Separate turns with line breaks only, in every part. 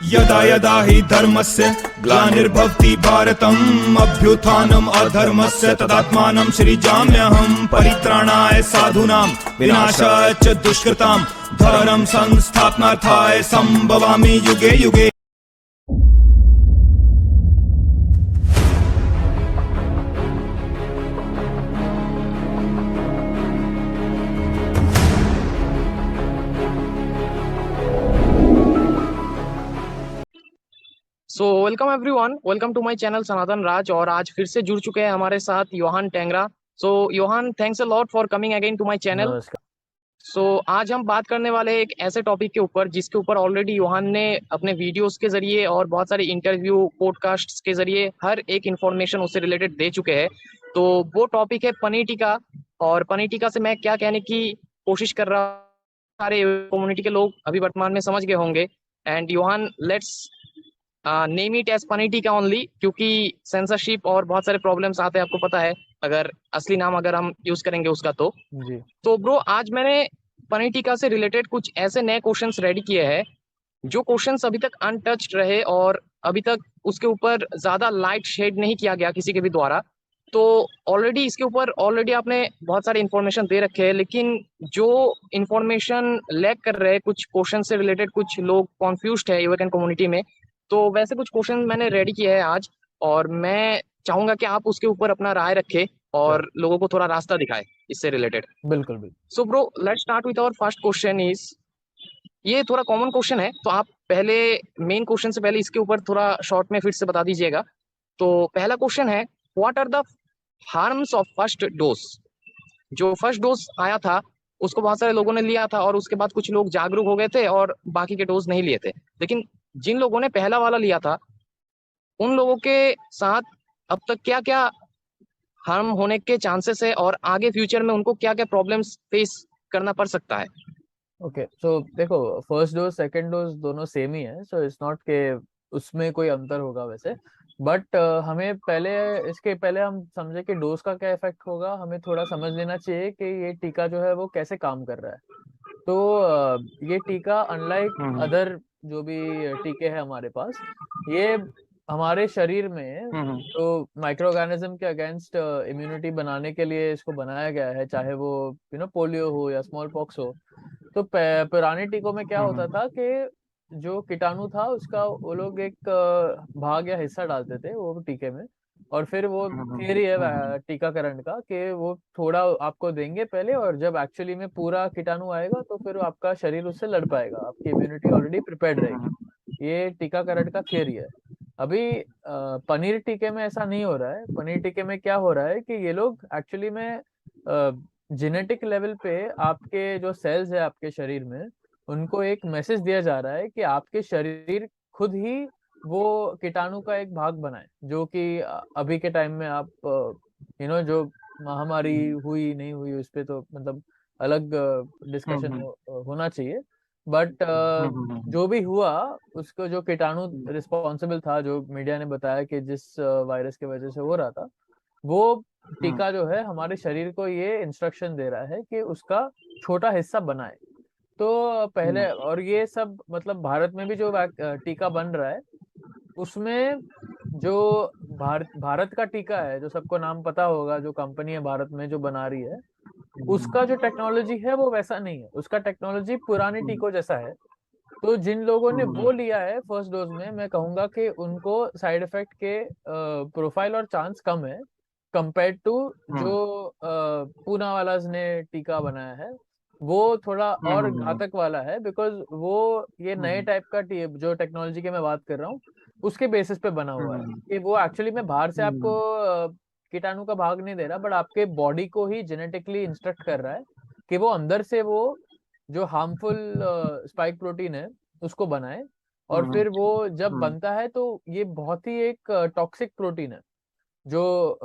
यदा यदा हि धर्मस्य ग्लानिर्भवति भारतम् अभ्युत्थानम् अधर्मस्य तदात्मानं सृजाम्यहम् परित्राणाय साधूनां विनाशाय च दुष्कृतां धर्म संस्थापनार्थाय संभवामि युगे युगे।
So welcome everyone, welcome to my channel Sanatan Raj. और आज फिर से जुड़ चुके हैं हमारे साथ Yohan Tengra. So Yohan, thanks a lot for coming again to my channel.
नमस्कार।
सो आज हम बात करने वाले हैं एक ऐसे टॉपिक के ऊपर जिसके ऊपर ऑलरेडी योहान ने अपने वीडियोस के जरिए और बहुत सारे इंटरव्यू पॉडकास्ट्स के जरिए हर एक इन्फॉर्मेशन उससे रिलेटेड दे चुके हैं। तो वो टॉपिक है पनीर टिक्का। और पनीर टिक्का से मैं क्या कहने की कोशिश कर रहा हूँ, सारे कम्युनिटी के लोग अभी वर्तमान में समझ गए होंगे। And Yohan, let's name it as paneer tikka only, क्योंकि सेंसरशिप और बहुत सारे प्रॉब्लम्स आते हैं, आपको पता है अगर असली नाम अगर हम यूज करेंगे उसका।
जी
तो ब्रो, आज मैंने पनीर टिक्का से रिलेटेड कुछ ऐसे नए क्वेश्चंस रेडी किए हैं जो क्वेश्चंस अभी तक अनटच्ड रहे और अभी तक उसके ऊपर ज्यादा लाइट शेड नहीं किया गया किसी के भी द्वारा। तो ऑलरेडी इसके ऊपर ऑलरेडी आपने बहुत सारे इन्फॉर्मेशन दे रखे हैं, लेकिन जो इन्फॉर्मेशन लैक कर रहे हैं कुछ क्वेश्चन से रिलेटेड, कुछ लोग कॉन्फ्यूज्ड है यूएकन कम्युनिटी में। तो वैसे कुछ क्वेश्चन मैंने रेडी किए हैं आज, और मैं चाहूंगा कि आप उसके ऊपर अपना राय रखें और लोगों को थोड़ा रास्ता दिखाए इससे रिलेटेड।
बिल्कुल बिल्कुल।
So bro, let's start with our first question is, ये थोड़ा कॉमन क्वेश्चन है, तो आप पहले मेन क्वेश्चन से पहले इसके ऊपर थोड़ा शॉर्ट में फिर से बता दीजिएगा। तो पहला क्वेश्चन है, what are the harms of first dose. जो फर्स्ट डोज आया था उसको बहुत सारे लोगों ने लिया था और उसके बाद कुछ लोग जागरूक हो गए थे और बाकी के डोज नहीं लिए थे, लेकिन जिन लोगों ने पहला वाला लिया था उन लोगों के साथ अब तक क्या क्या हार्म होने के चांसेस है और आगे फ्यूचर में उनको क्या क्या प्रॉब्लम्स फेस करना पड़ सकता है।
ओके, सो देखो, फर्स्ट डोज सेकंड डोज दोनों सेम ही है, सो इट्स नॉट के उसमें कोई अंतर होगा वैसे। बट हमें पहले, इसके पहले हम समझे कि डोज का क्या इफेक्ट होगा, हमें थोड़ा समझ लेना चाहिए कि ये टीका जो है वो कैसे काम कर रहा है। तो ये टीका अनलाइक अदर जो भी टीके हैं हमारे पास, ये हमारे शरीर में तो माइक्रो ऑर्गेनिज्म के अगेंस्ट इम्यूनिटी बनाने के लिए इसको बनाया गया है, चाहे वो पोलियो हो या स्मॉल पॉक्स हो। तो पुराने टीकों में क्या होता था कि जो कीटाणु था उसका वो लोग एक भाग या हिस्सा डालते थे वो टीके में, और फिर वो थियरी है टीकाकरण का कि वो थोड़ा आपको देंगे पहले, और जब एक्चुअली में पूरा कीटाणु आएगा तो फिर आपका शरीर उससे लड़ पाएगा, आपकी इम्यूनिटी ऑलरेडी प्रिपेयर्ड रहेगी। ये टीकाकरण का थियरी है। अभी पनीर टीके में ऐसा नहीं हो रहा है। पनीर टीके में क्या हो रहा है कि ये लोग एक्चुअली में जेनेटिक लेवल पे आपके जो सेल्स है आपके शरीर में, उनको एक मैसेज दिया जा रहा है कि आपके शरीर खुद ही वो कीटाणु का एक भाग बनाए, जो कि अभी के टाइम में आप जो महामारी हुई नहीं हुई उस पे तो मतलब अलग डिस्कशन होना चाहिए। बट जो भी हुआ, उसको जो कीटाणु रिस्पॉन्सिबल था, जो मीडिया ने बताया कि जिस वायरस की वजह से हो रहा था, वो टीका जो है हमारे शरीर को ये इंस्ट्रक्शन दे रहा है कि उसका छोटा हिस्सा बनाए। तो पहले, और ये सब मतलब भारत में भी जो टीका बन रहा है उसमें जो भारत का टीका है, जो सबको नाम पता होगा, जो कंपनी है भारत में जो बना रही है, उसका जो टेक्नोलॉजी है वो वैसा नहीं है। उसका टेक्नोलॉजी पुराने टीकों जैसा है। तो जिन लोगों ने वो लिया है फर्स्ट डोज में, मैं कहूंगा कि उनको साइड इफेक्ट के प्रोफाइल और चांस कम है कंपेयर टू जो पूना वाला ने टीका बनाया है। वो थोड़ा और घातक वाला है, बिकॉज वो ये नए टाइप का जो टेक्नोलॉजी की मैं बात कर रहा हूँ उसके बेसिस पे बना हुआ है कि वो एक्चुअली में बाहर से आपको कीटाणु का भाग नहीं दे रहा, बट आपके बॉडी को ही जेनेटिकली इंस्ट्रक्ट कर रहा है कि वो अंदर से वो जो हार्मफुल स्पाइक प्रोटीन है उसको बनाए। और फिर वो जब बनता है तो ये बहुत ही एक टॉक्सिक प्रोटीन है, जो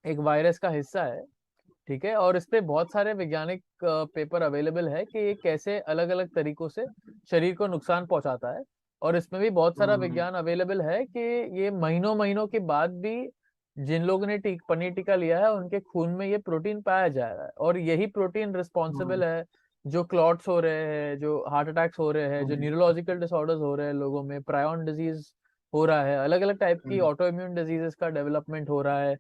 एक वायरस का हिस्सा है। ठीक है, और इस पे बहुत सारे वैज्ञानिक पेपर अवेलेबल है कि ये कैसे अलग अलग तरीकों से शरीर को नुकसान पहुंचाता है। और इसमें भी बहुत सारा विज्ञान अवेलेबल है कि ये महीनों महीनों के बाद भी जिन लोगों ने पनीर टीका लिया है उनके खून में ये प्रोटीन पाया जा रहा है, और यही प्रोटीन रिस्पॉन्सिबल है जो क्लॉट्स हो रहे हैं, जो हार्ट अटैक्स हो रहे हैं, जो
हम्म,
न्यूरोलॉजिकल डिसऑर्डर्स हो रहे हैं लोगों में, प्रायॉन डिजीज हो रहा है, अलग अलग टाइप की
हम्म,
ऑटो इम्यून डिजीजेस का डेवलपमेंट हो रहा है।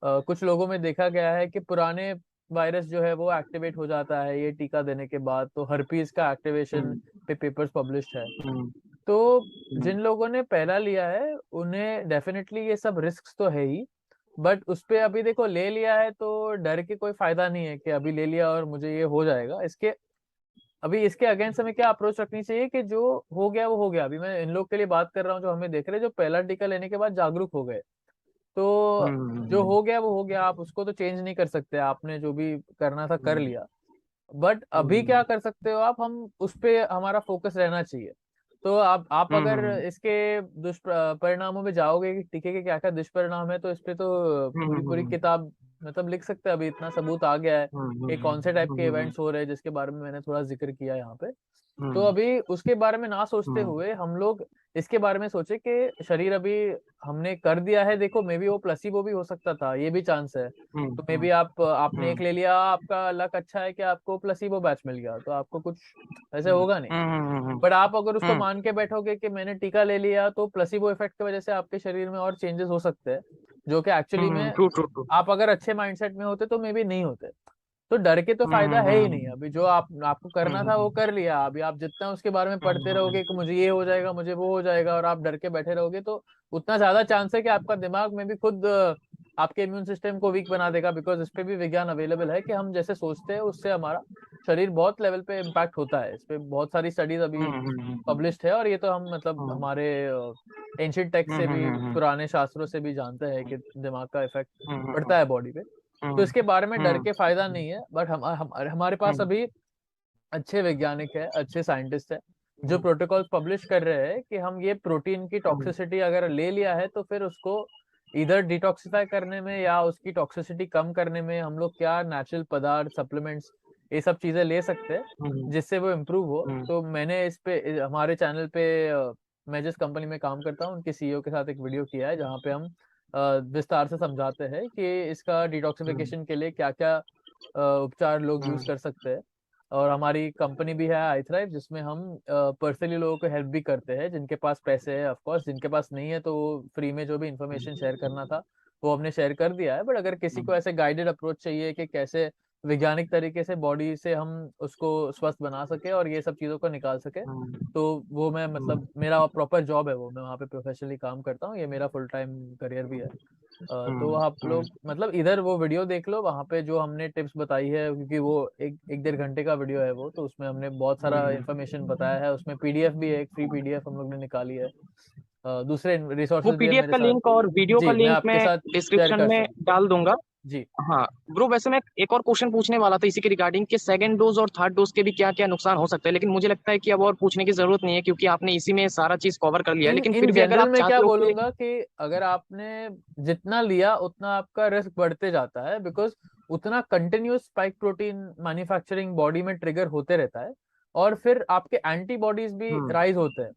कुछ लोगों में देखा गया है कि पुराने वायरस जो है वो एक्टिवेट हो जाता है ये टीका देने के बाद, तो हर्पीज का एक्टिवेशन
हम्म,
पे पेपर्स पब्लिश्ड है।
हम्म,
तो
हम्म,
जिन लोगों ने पहला लिया है उन्हें डेफिनेटली ये सब रिस्क तो है ही, बट उस पे अभी देखो ले लिया है तो डर के कोई फायदा नहीं है कि अभी ले लिया और मुझे ये हो जाएगा। इसके अभी इसके अगेंस्ट हमें क्या अप्रोच रखनी चाहिए कि जो हो गया वो हो गया। अभी मैं इन लोग के लिए बात कर रहा हूँ जो हमें देख रहे हैं, जो पहला टीका लेने के बाद जागरूक हो गए। तो जो
हम्म,
हो गया वो हो गया, आप उसको तो चेंज नहीं कर सकते, आपने जो भी करना था कर लिया। बट अभी क्या कर सकते हो आप, हम उस पे हमारा फोकस रहना चाहिए। तो आप अगर इसके दुष्परिणामों में जाओगे कि टीके के क्या क्या दुष्परिणाम है, तो इस पे तो पूरी पूरी किताब मतलब लिख सकते हैं। अभी इतना सबूत आ गया है कि कौन से टाइप के इवेंट्स हो रहे हैं जिसके बारे में मैंने थोड़ा जिक्र किया यहाँ पे। तो अभी उसके बारे में ना सोचते हुए हम लोग इसके बारे में सोचे कि शरीर अभी हमने कर दिया है, देखो मे बी वो प्लेसिबो भी हो सकता था, ये भी चांस है। तो मे बी आपने एक ले लिया, आपका लक अच्छा है कि आपको प्लेसिबो बैच मिल गया, तो आपको कुछ ऐसे होगा नहीं। बट आप अगर उसको मान के बैठोगे कि मैंने टीका ले लिया, तो प्लेसिबो इफेक्ट की वजह से आपके शरीर में और चेंजेस हो सकते हैं, जो कि एक्चुअली में
ट्रू ट्रू ट्रू।
आप अगर अच्छे माइंडसेट में होते तो मे बी नहीं होते। तो डर के तो फायदा है ही नहीं। अभी जो आपको करना था वो कर लिया। अभी आप जितना उसके बारे में पढ़ते रहोगे कि मुझे ये हो जाएगा, मुझे वो हो जाएगा, और आप डर के बैठे रहोगे, तो उतना ज्यादा चांस है कि आपका दिमाग में भी खुद आपके इम्यून सिस्टम को वीक बना देगा। बिकॉज इस पे भी विज्ञान अवेलेबल है कि हम जैसे सोचते हैं उससे हमारा शरीर बहुत लेवल पे इम्पैक्ट होता है। इस पे बहुत सारी स्टडीज अभी पब्लिश्ड है, और ये तो हम मतलब हमारे एंशियंट टेक्स्ट से भी, पुराने शास्त्रों से भी जानते हैं कि दिमाग का इफेक्ट पड़ता है बॉडी पे। तो इसके बारे में डर के फायदा नहीं है। बट हमारे पास अभी अच्छे वैज्ञानिक है, अच्छे साइंटिस्ट है, जो प्रोटोकॉल पब्लिश कर रहे हैं कि हम ये प्रोटीन की टॉक्सिसिटी अगर ले लिया है तो फिर उसको इधर डिटॉक्सिफाई करने में या उसकी टॉक्सिसिटी कम करने में हम लोग क्या नेचुरल पदार्थ, सप्लीमेंट्स, ये सब चीजें ले सकते हैं जिससे वो इम्प्रूव हो। तो मैंने इस पे हमारे चैनल पे मैं जिस कंपनी में काम करता हूँ उनके सीईओ के साथ एक वीडियो किया है जहाँ पे हम विस्तार से समझाते हैं कि इसका डिटॉक्सिफिकेशन के लिए क्या क्या उपचार लोग यूज कर सकते हैं। और हमारी कंपनी भी है आई थ्राइव, जिसमें हम पर्सनली लोगों को हेल्प भी करते हैं जिनके पास पैसे है। ऑफ कोर्स जिनके पास नहीं है तो फ्री में जो भी इंफॉर्मेशन शेयर करना था वो हमने शेयर कर दिया है। बट अगर किसी को ऐसे गाइडेड अप्रोच चाहिए कि कैसे वैज्ञानिक तरीके से बॉडी से हम उसको स्वस्थ बना सके और ये सब चीजों को निकाल सके, तो वो मैं मतलब मेरा प्रॉपर जॉब है, वो मैं वहाँ पे प्रोफेशनली काम करता हूँ, ये मेरा फुल टाइम करियर भी है। तो आप लोग मतलब इधर वो वीडियो देख लो, वहाँ पे जो हमने टिप्स बताई है, क्योंकि वो एक एक 1.5 घंटे का वीडियो है वो, तो उसमें हमने बहुत सारा इन्फॉर्मेशन बताया है। उसमें पीडीएफ भी है, एक फ्री पीडीएफ हम लोग ने निकाली है। दूसरे
वो
रिसोर्सेज भी है
पीडीएफ
मेरे
का
साथ।
लिंक और वीडियो का
जी, मैं
लिंक
आपके
मैं
साथ शेयर
डिस्क्रिप्शन
कर
में
सकता
डाल दूंगा।
हूँ जी।
हाँ ब्रो, वैसे मैं एक और क्वेश्चन पूछने वाला था इसी के रिगार्डिंग कि सेकंड डोज और थर्ड डोज के भी क्या क्या नुकसान हो सकते हैं, लेकिन मुझे लगता है कि अब और पूछने की जरूरत नहीं है क्योंकि आपने इसी में सारा चीज कवर कर लिया है।
इन
लेकिन
इन
फिर भी अगर
जनरल
आप
मैं क्या
चाहते हो कि
बोलूंगा कि अगर आपने जितना लिया उतना आपका रिस्क बढ़ते जाता है, बिकॉज उतना continuous spike protein manufacturing body में ट्रिगर होते रहता है, और फिर आपके एंटीबॉडीज भी
हम्म
राइज होते हैं।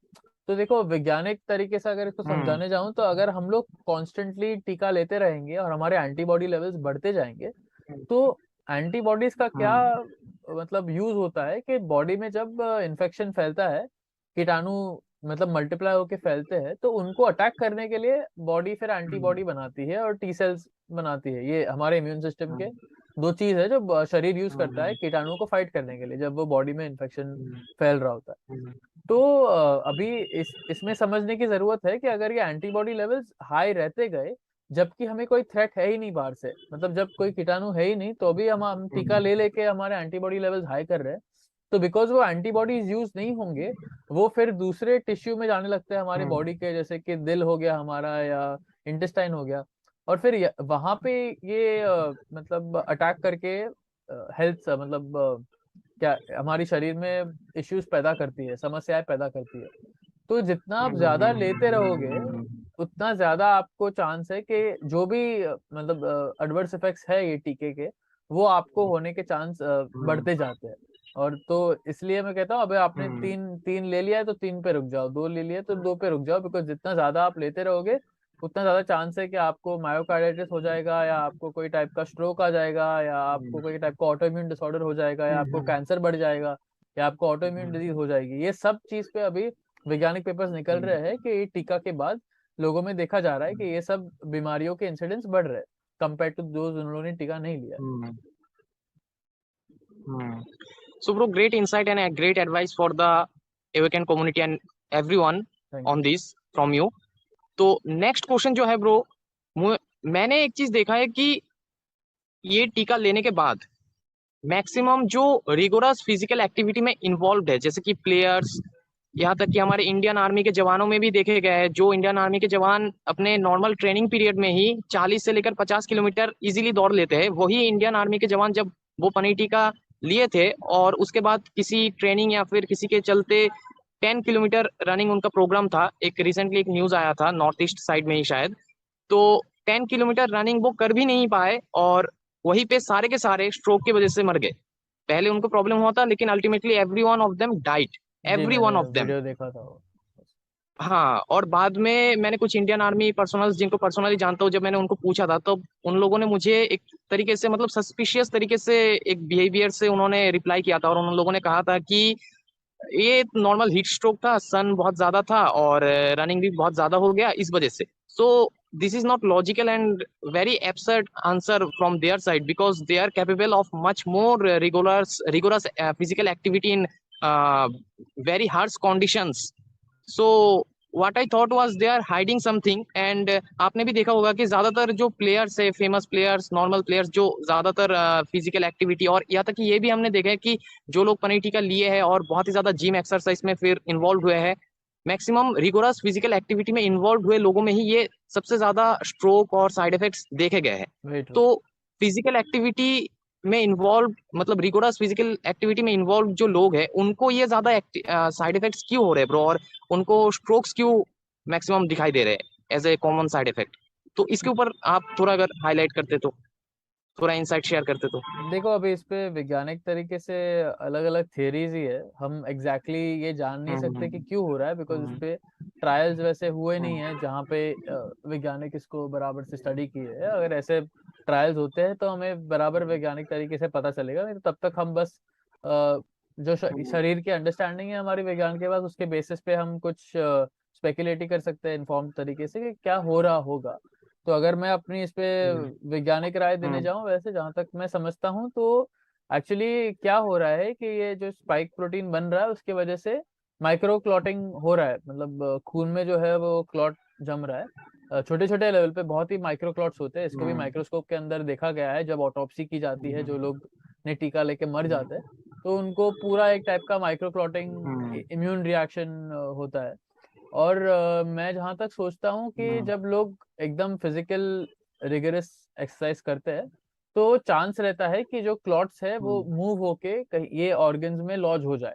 तो देखो वैज्ञानिक तरीके से अगर इसको
हम्म
समझाने जाऊं, तो अगर हम लोग कॉन्स्टेंटली टीका लेते रहेंगे और हमारे एंटीबॉडी लेवल्स बढ़ते जाएंगे, तो एंटीबॉडीज का क्या
हम्म
मतलब यूज होता है कि बॉडी में जब इन्फेक्शन फैलता है, कीटाणु मतलब मल्टीप्लाई होके फैलते हैं, तो उनको अटैक करने के लिए बॉडी फिर एंटीबॉडी बनाती है और टी सेल्स बनाती है। ये हमारे इम्यून सिस्टम के दो चीज है जो शरीर यूज करता है कीटाणुओं को फाइट करने के लिए जब वो बॉडी में इन्फेक्शन फैल रहा होता है। तो अभी इसमें समझने की जरूरत है कि अगर ये एंटीबॉडी लेवल्स हाई रहते गए, जबकि हमें कोई थ्रेट है ही नहीं बाहर से, मतलब जब कोई कीटाणु है ही नहीं, तो भी हम टीका ले लेके हमारे एंटीबॉडी लेवल्स हाई कर रहे हैं, तो बिकॉज वो एंटीबॉडीज यूज नहीं होंगे, वो फिर दूसरे टिश्यू में जाने लगते हैं हमारे बॉडी के, जैसे कि दिल हो गया हमारा या इंटेस्टाइन हो गया, और फिर वहां पे ये मतलब अटैक करके हेल्थ मतलब क्या हमारी शरीर में इश्यूज पैदा करती है, समस्याएं पैदा करती है। तो जितना आप ज्यादा लेते रहोगे उतना ज्यादा आपको चांस है कि जो भी मतलब एडवर्स इफेक्ट्स है ये टीके के, वो आपको होने के चांस बढ़ते जाते हैं। और तो इसलिए मैं कहता हूँ अबे आपने तीन तीन ले लिया है तो तीन पे रुक जाओ, दो ले लिया तो दो पे रुक जाओ, बिकॉज जितना ज्यादा आप लेते रहोगे उतना ज्यादा चांस है कि आपको मायोकार्डाइटिस हो जाएगा, या आपको कोई टाइप का स्ट्रोक आ जाएगा, या आपको कोई टाइप का ऑटोइम्यून डिसऑर्डर हो जाएगा, या आपको कैंसर बढ़ जाएगा, या आपको ऑटोइम्यून डिजीज हो जाएगी। ये सब चीज पे अभी वैज्ञानिक पेपर्स निकल रहे हैं कि टीका के बाद लोगों में देखा जा रहा है कि ये सब बीमारियों के इंसिडेंस बढ़ रहे हैं कंपेयर टू दोज उन्होंने टीका नहीं लिया।
So, bro, great insight and a great advice for the awakened community and everyone
Thank
on
you.
this from you. तो नेक्स्ट क्वेश्चन जो है ब्रो, मैंने एक चीज देखा है कि ये टीका लेने के बाद मैक्सिमम जो रिगोरस फिजिकल एक्टिविटी में इन्वॉल्व है, जैसे कि प्लेयर्स, यहाँ तक कि हमारे इंडियन आर्मी के जवानों में भी देखे गए हैं, जो इंडियन आर्मी के जवान अपने नॉर्मल ट्रेनिंग पीरियड में ही 40 से लेकर 50 किलोमीटर इजीली दौड़ लेते हैं, वही इंडियन आर्मी के जवान जब वो पनी टीका लिए थे और उसके बाद किसी ट्रेनिंग या फिर किसी के चलते 10 किलोमीटर रनिंग उनका प्रोग्राम था, एक रिसेंटली एक न्यूज आया था नॉर्थ ईस्ट साइड में ही शायद, तो 10 किलोमीटर रनिंग वो कर भी नहीं पाए और वहीं पे सारे के सारे स्ट्रोक की वजह से मर गए। पहले उनको प्रॉब्लम हुआ था लेकिन ultimately every one of them died,
जी,
एवरी
मैंने
वन ऑफ देम।
वीडियो देखा था वो।
हाँ, और बाद में मैंने कुछ इंडियन आर्मी पर्सनल्स जिनको पर्सनली जानता हूँ, जब मैंने उनको पूछा था तो उन लोगों ने मुझे एक तरीके से मतलब सस्पिशियस तरीके से एक बिहेवियर से उन्होंने रिप्लाई किया था और उन लोगों ने कहा था कि ये नॉर्मल हीट स्ट्रोक था, सन बहुत ज्यादा था और रनिंग भी बहुत ज्यादा हो गया इस वजह से। So this is not logical and very absurd answer from their side because they are capable of much more rigorous physical activity in very harsh conditions. So what I thought was they are hiding something and आपने भी देखा होगा कि ज्यादातर जो players है, famous players, normal players जो ज्यादातर फिजिकल एक्टिविटी, और यहाँ तक कि ये भी हमने देखा है कि जो लोग पनीर टीका लिए हैं और बहुत ही ज्यादा जिम एक्सरसाइज में फिर इन्वॉल्व हुए हैं, मैक्सिमम रिगोरस फिजिकल एक्टिविटी में इन्वॉल्व हुए लोगों में ही ये सबसे ज्यादा स्ट्रोक और साइड इफेक्ट्स देखे गए हैं।
Very true.
तो फिजिकल एक्टिविटी में इन्वॉल्व मतलब रिगोरस फिजिकल एक्टिविटी में इन्वॉल्व जो लोग हैं उनको ये ज्यादा साइड इफेक्ट्स क्यों हो रहे हैं ब्रो, और उनको स्ट्रोक्स क्यों मैक्सिमम दिखाई दे रहे हैं as a common side effect? तो इसके ऊपर आप थोड़ा अगर हाईलाइट करते तो, थोड़ा इंसाइट शेयर करते तो।
देखो, अभी इस पे वैज्ञानिक तरीके से अलग अलग थियरीज ही है, हम एग्जैक्टली ये जान नहीं सकते कि क्यों हो रहा है, बिकॉज इस पे ट्रायल्स वैसे हुए नहीं है जहाँ पे वैज्ञानिक इसको बराबर से स्टडी किए है। अगर ऐसे ट्रायल्स होते हैं तो हमें बराबर वैज्ञानिक तरीके से पता चलेगा, नहीं तो तब तक हम बस जो शरीर की अंडरस्टैंडिंग है हमारी विज्ञान के पास, उसके बेसिस पे हम कुछ स्पेकुलेट कर सकते हैं इन्फॉर्म तरीके से कि क्या हो रहा होगा। तो अगर मैं अपनी इस पे वैज्ञानिक राय देने जाऊं, वैसे जहां तक मैं समझता हूं तो एक्चुअली क्या हो रहा है कि ये जो स्पाइक प्रोटीन बन रहा है उसकी वजह से माइक्रो क्लॉटिंग हो रहा है, मतलब खून में जो है वो क्लॉट जम रहा है। छोटे छोटे लेवल पे बहुत ही माइक्रो क्लॉट्स होते हैं, इसको भी माइक्रोस्कोप के अंदर देखा गया है। जब ऑटोप्सी की जाती है, जो लोग ने टीका लेके मर जाते हैं तो उनको पूरा एक टाइप का माइक्रो क्लॉटिंग इम्यून रिएक्शन होता है। और मैं जहां तक सोचता हूँ कि जब लोग एकदम फिजिकल रिगरस एक्सरसाइज करते हैं तो चांस रहता है कि जो क्लॉट्स है वो मूव होके कहीं ये ऑर्गन्स में लॉज हो जाए,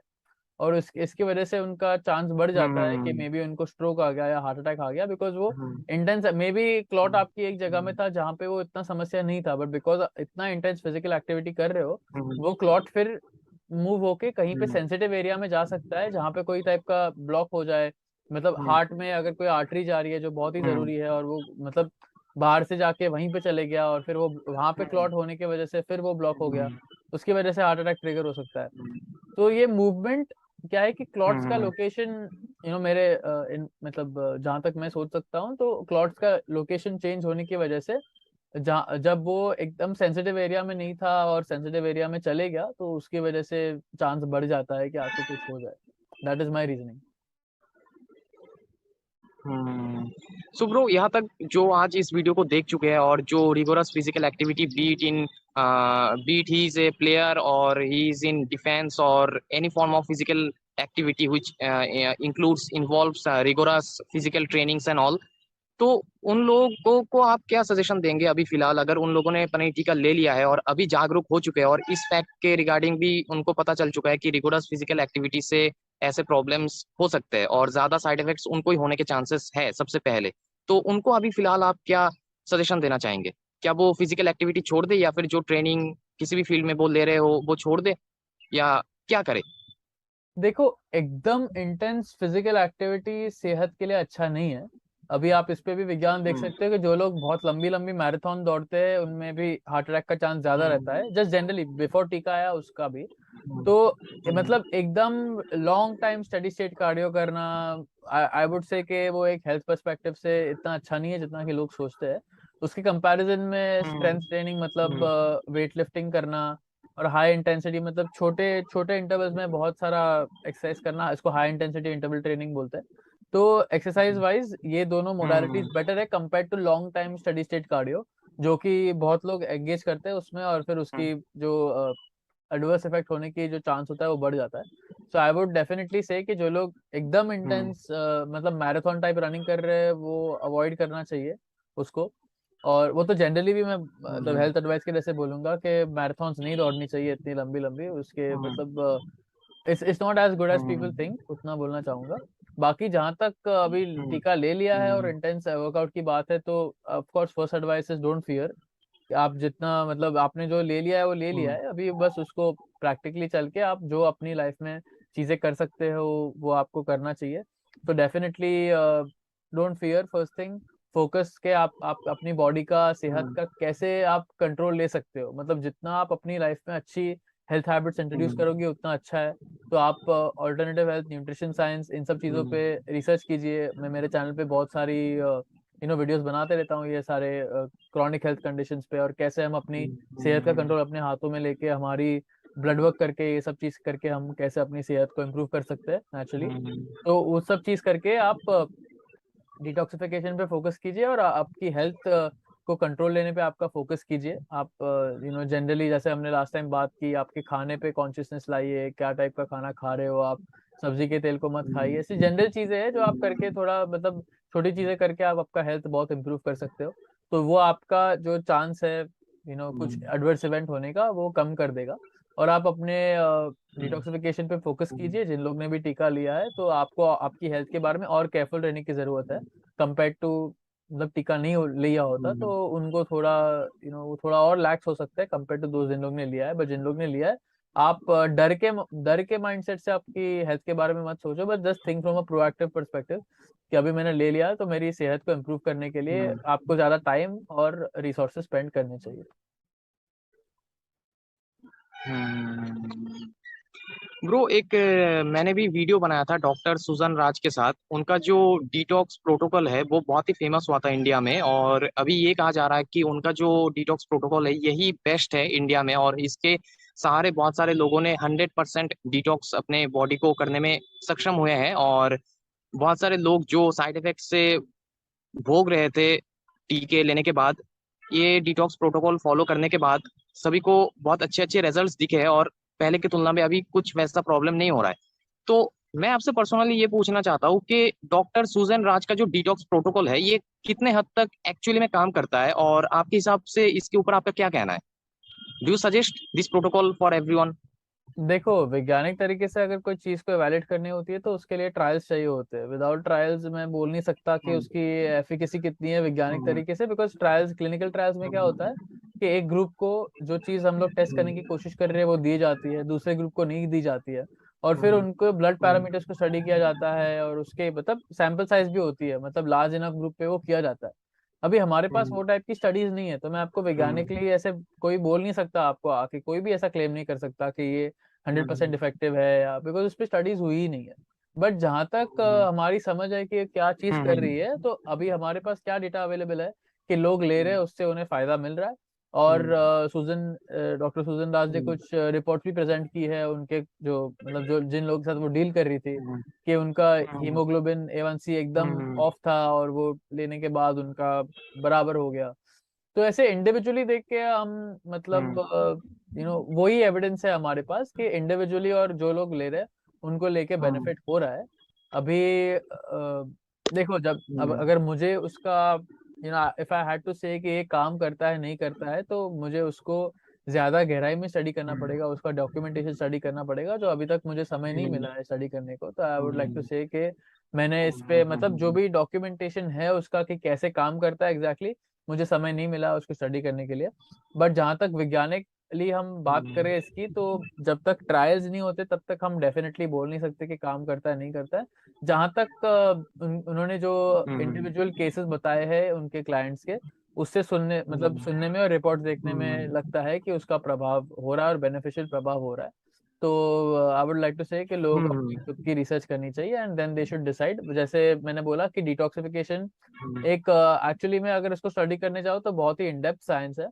और इसकी वजह से उनका चांस बढ़ जाता है कि मे बी उनको स्ट्रोक आ गया या हार्ट अटैक आ गया, बिकॉज वो इंटेंस, मे बी क्लॉट आपकी एक जगह में था जहाँ पे वो इतना समस्या नहीं था, बट बिकॉज इतना इंटेंस फिजिकल एक्टिविटी कर रहे हो वो क्लॉट फिर मूव होके कहीं पे सेंसिटिव एरिया में जा सकता है जहाँ पे कोई टाइप का ब्लॉक हो जाए। मतलब हार्ट में अगर कोई आर्टरी जा रही है जो बहुत ही जरूरी है, और वो मतलब बाहर से जाके वहीं पे चले गया और फिर वो वहां पे क्लॉट होने की वजह से फिर वो ब्लॉक हो गया, उसकी वजह से हार्ट अटैक ट्रिगर हो सकता है। तो ये मूवमेंट क्या है कि क्लॉट्स का लोकेशन, मेरे मतलब जहां तक मैं सोच सकता हूँ तो क्लॉट्स का लोकेशन चेंज होने की वजह से जब वो एकदम सेंसिटिव एरिया में नहीं था और सेंसिटिव एरिया में चले गया तो उसकी वजह से चांस बढ़ जाता है कि आपको कुछ हो जाए। That is my reasoning.
So bro, यहाँ तक जो आज इस वीडियो को देख चुके हैं और जो rigorous physical activity be it he is a player और ही इज इन डिफेंस और any form of physical activity which includes involves rigorous physical trainings and all, तो उन लोगों को आप क्या सजेशन देंगे अभी फिलहाल, अगर उन लोगों ने पनीर टीका ले लिया है और अभी जागरूक हो चुके हैं और इस फैक्ट के रिगार्डिंग भी उनको पता चल चुका है कि रिगोरस फिजिकल एक्टिविटी से ऐसे प्रॉब्लम्स हो सकते हैं और ज्यादा साइड इफेक्ट्स उनको ही होने के चांसेस है सबसे पहले, तो उनको अभी फिलहाल आप क्या सजेशन देना चाहेंगे? क्या वो फिजिकल एक्टिविटी छोड़ दे या फिर जो ट्रेनिंग किसी भी फील्ड में वो ले रहे हो वो छोड़ दे, या क्या करे?
देखो, एकदम इंटेंस फिजिकल एक्टिविटी सेहत के लिए अच्छा नहीं है, अभी आप इस पे भी विज्ञान देख
हम्म,
सकते हो कि जो लोग बहुत लंबी लंबी मैराथन दौड़ते हैं उनमें भी हार्ट अटैक का चांस ज्यादा रहता
हम्म,
है, जस्ट जनरली बिफोर टीका आया उसका भी।
हम्म,
तो
हम्म,
मतलब एकदम long time steady state cardio करना, आई वुड से कि वो एक हेल्थ पर्सपेक्टिव से इतना अच्छा नहीं है जितना कि लोग सोचते हैं। उसके कंपैरिजन में स्ट्रेंथ ट्रेनिंग मतलब
हम्म,
वेट लिफ्टिंग करना और हाई इंटेंसिटी मतलब छोटे छोटे इंटरवल्स में बहुत सारा एक्सरसाइज करना, इसको हाई इंटेंसिटी इंटरवल ट्रेनिंग बोलते हैं। तो एक्सरसाइज वाइज ये दोनों मोडालिटीज
हम्म,
बेटर है compare to long time steady state cardio, जो कि बहुत लोग एंगेज करते हैं उसमें और फिर
हम्म,
उसकी जो एडवर्स इफेक्ट होने की जो चांस होता है वो बढ़ जाता है। सो आई वुड डेफिनेटली से कि जो लोग एकदम
हम्म,
इंटेंस मतलब मैराथन टाइप रनिंग कर रहे हैं वो अवॉइड करना चाहिए उसको। और वो तो जनरली भी मैं मतलब
हम्म,
हेल्थ एडवाइस के जैसे बोलूंगा कि मैराथन्स नहीं दौड़नी चाहिए इतनी लंबी लंबी, उसके
हम्म,
मतलब it's not as good as people
hmm,
think, उतना बोलना चाहूंगा। बाकी जहां तक अभी
हम्म,
टीका ले लिया है और
हम्म,
इंटेंस वर्कआउट की बात है तो of course first advice is don't fear. आप जितना मतलब आपने जो ले लिया है वो ले लिया
हम्म,
है, अभी बस उसको प्रैक्टिकली चल के आप जो अपनी लाइफ में चीजें कर सकते हो वो आपको करना चाहिए। तो definitely don't fear, first thing focus के आप अपनी बॉडी का सेहत
हम्म,
का कैसे आप कंट्रोल ले सकते हो, मतलब जितना आप अपनी लाइफ में अच्छी हेल्थ हैबिट्स इंट्रोड्यूस
हम्म,
करोगे उतना अच्छा है। तो आप ऑल्टरनेटिव हेल्थ, न्यूट्रिशन साइंस, इन सब चीज़ों पे
हम्म,
रिसर्च कीजिए। मैं मेरे चैनल पे बहुत सारी वीडियोस बनाते रहता हूँ ये सारे क्रॉनिक हेल्थ कंडीशंस पे, और कैसे हम अपनी सेहत का
हम्म,
कंट्रोल अपने हाथों में लेके हमारी ब्लड वर्क करके ये सब चीज करके हम कैसे अपनी सेहत को इम्प्रूव कर सकते हैं नेचुरली।
हम्म,
तो वो सब चीज करके आप डिटॉक्सिफिकेशन पे फोकस कीजिए और आपकी हेल्थ को कंट्रोल लेने पे आपका फोकस कीजिए। आप जनरली जैसे हमने लास्ट टाइम बात की, आपके खाने पे कॉन्शियसनेस लाइए, क्या टाइप का खाना खा रहे हो आप, सब्जी के तेल को मत खाइए। ऐसी जनरल चीजें हैं जो आप करके थोड़ा मतलब छोटी चीजें करके आप आपका हेल्थ बहुत इंप्रूव कर सकते हो। तो वो आपका जो चांस है कुछ एडवर्स इवेंट होने का वो कम कर देगा। और आप अपने डिटॉक्सिफिकेशन पे फोकस कीजिए। जिन लोग ने भी टीका लिया है तो आपको आपकी हेल्थ के बारे में और केयरफुल रहने की जरूरत है कंपेयर टू मतलब टीका नहीं लिया होता तो उनको थोड़ा वो थोड़ा और लैक्स हो सकता है कंपेयर टू दो जिन लोग ने लिया है। बट जिन लोग ने लिया है आप डर के माइंडसेट से आपकी हेल्थ के बारे में मत सोचो, but just think from a proactive perspective कि अभी मैंने ले लिया है तो मेरी सेहत को इम्प्रूव करने के लिए आपको ज्यादा टाइम और रिसोर्सेज स्पेंड करने चाहिए।
हम्म। ब्रो एक मैंने भी वीडियो बनाया था डॉक्टर सुजन राज के साथ। उनका जो डिटॉक्स प्रोटोकॉल है वो बहुत ही फेमस हुआ था इंडिया में, और अभी ये कहा जा रहा है कि उनका जो डिटॉक्स प्रोटोकॉल है यही बेस्ट है इंडिया में, और इसके सहारे बहुत सारे लोगों ने 100% डिटॉक्स अपने बॉडी को करने में सक्षम हुए हैं। और बहुत सारे लोग जो साइड इफेक्ट से भोग रहे थे टीके लेने के बाद, ये डिटॉक्स प्रोटोकॉल फॉलो करने के बाद सभी को बहुत अच्छे अच्छे रिजल्ट्स दिखे हैं, और पहले की तुलना में अभी कुछ वैसा प्रॉब्लम नहीं हो रहा है। तो मैं आपसे पर्सनली ये पूछना चाहता हूँ कि डॉक्टर सुजन राज का जो डिटॉक्स प्रोटोकॉल है ये कितने हद तक एक्चुअली में काम करता है, और आपके हिसाब से इसके ऊपर आपका क्या कहना है? Do you suggest this protocol for everyone?
देखो वैज्ञानिक तरीके से अगर कोई चीज को एवेल्यूएट करनी होती है तो उसके लिए ट्रायल्स चाहिए होते हैं। विदाउट ट्रायल्स मैं बोल नहीं सकता कि उसकी एफिकेसी कितनी है वैज्ञानिक तरीके से, बिकॉज ट्रायल्स, क्लिनिकल ट्रायल्स में क्या होता है कि एक ग्रुप को जो चीज हम लोग टेस्ट करने की कोशिश कर रहे हैं वो दी जाती है, दूसरे ग्रुप को नहीं दी जाती है। और फिर उनको ब्लड पैरामीटर्स को स्टडी किया जाता है और उसके मतलब सैंपल साइज भी होती है, मतलब लार्ज इनफ ग्रुप पे वो किया जाता है। अभी हमारे पास वो टाइप की स्टडीज नहीं है तो मैं आपको वैज्ञानिकली ऐसे कोई बोल नहीं सकता, आपको आके कोई भी ऐसा क्लेम नहीं कर सकता कि ये 100% इफेक्टिव है, या बिकॉज उस पर स्टडीज हुई ही नहीं है। बट जहां तक हमारी समझ है कि क्या चीज कर रही है, तो अभी हमारे पास क्या डेटा अवेलेबल है कि लोग ले रहे हैं उससे उन्हें फायदा मिल रहा है। और डॉक्टर सुजन दास ने कुछ रिपोर्ट भी प्रेजेंट की है उनके जो मतलब जो जिन लोगों के साथ वो डील कर रही थी कि उनका हीमोग्लोबिन A1C एकदम ऑफ था और वो लेने के बाद उनका बराबर हो गया। तो ऐसे इंडिविजुअली देख के हम मतलब वही एविडेंस है हमारे पास कि इंडिविजुअली और जो लोग ले रहे हैं उनको लेके बेनिफिट हो रहा है। अभी देखो जब अब अगर मुझे उसका इफ आई हैड टू से कि ये काम करता है नहीं करता है तो मुझे उसको ज्यादा गहराई में स्टडी करना पड़ेगा, उसका डॉक्यूमेंटेशन स्टडी करना पड़ेगा, जो अभी तक मुझे समय नहीं मिला है स्टडी करने को। तो आई वुड लाइक टू से कि मैंने इस पे मतलब जो भी डॉक्यूमेंटेशन है उसका कि कैसे काम करता है एग्जैक्टली मुझे समय नहीं मिला उसको स्टडी करने के लिए। बट जहां तक मेडिकली हम बात करें इसकी, तो जब तक ट्रायल्स नहीं होते तब तक हम डेफिनेटली बोल नहीं सकते कि काम करता है नहीं करता है। जहां तक उन्होंने जो इंडिविजुअल केसेस बताए हैं उनके क्लाइंट्स के, उससे सुनने मतलब सुनने में और रिपोर्ट देखने में लगता है कि उसका प्रभाव हो रहा है और बेनिफिशियल प्रभाव हो रहा है। तो आई वुड लाइक टू से कि लोगों को अपनी खुद की रिसर्च करनी चाहिए and then they should decide. जैसे मैंने बोला कि डिटॉक्सिफिकेशन एक एक्चुअली में अगर इसको स्टडी करने जाओ तो बहुत ही इन डेप्थ साइंस है,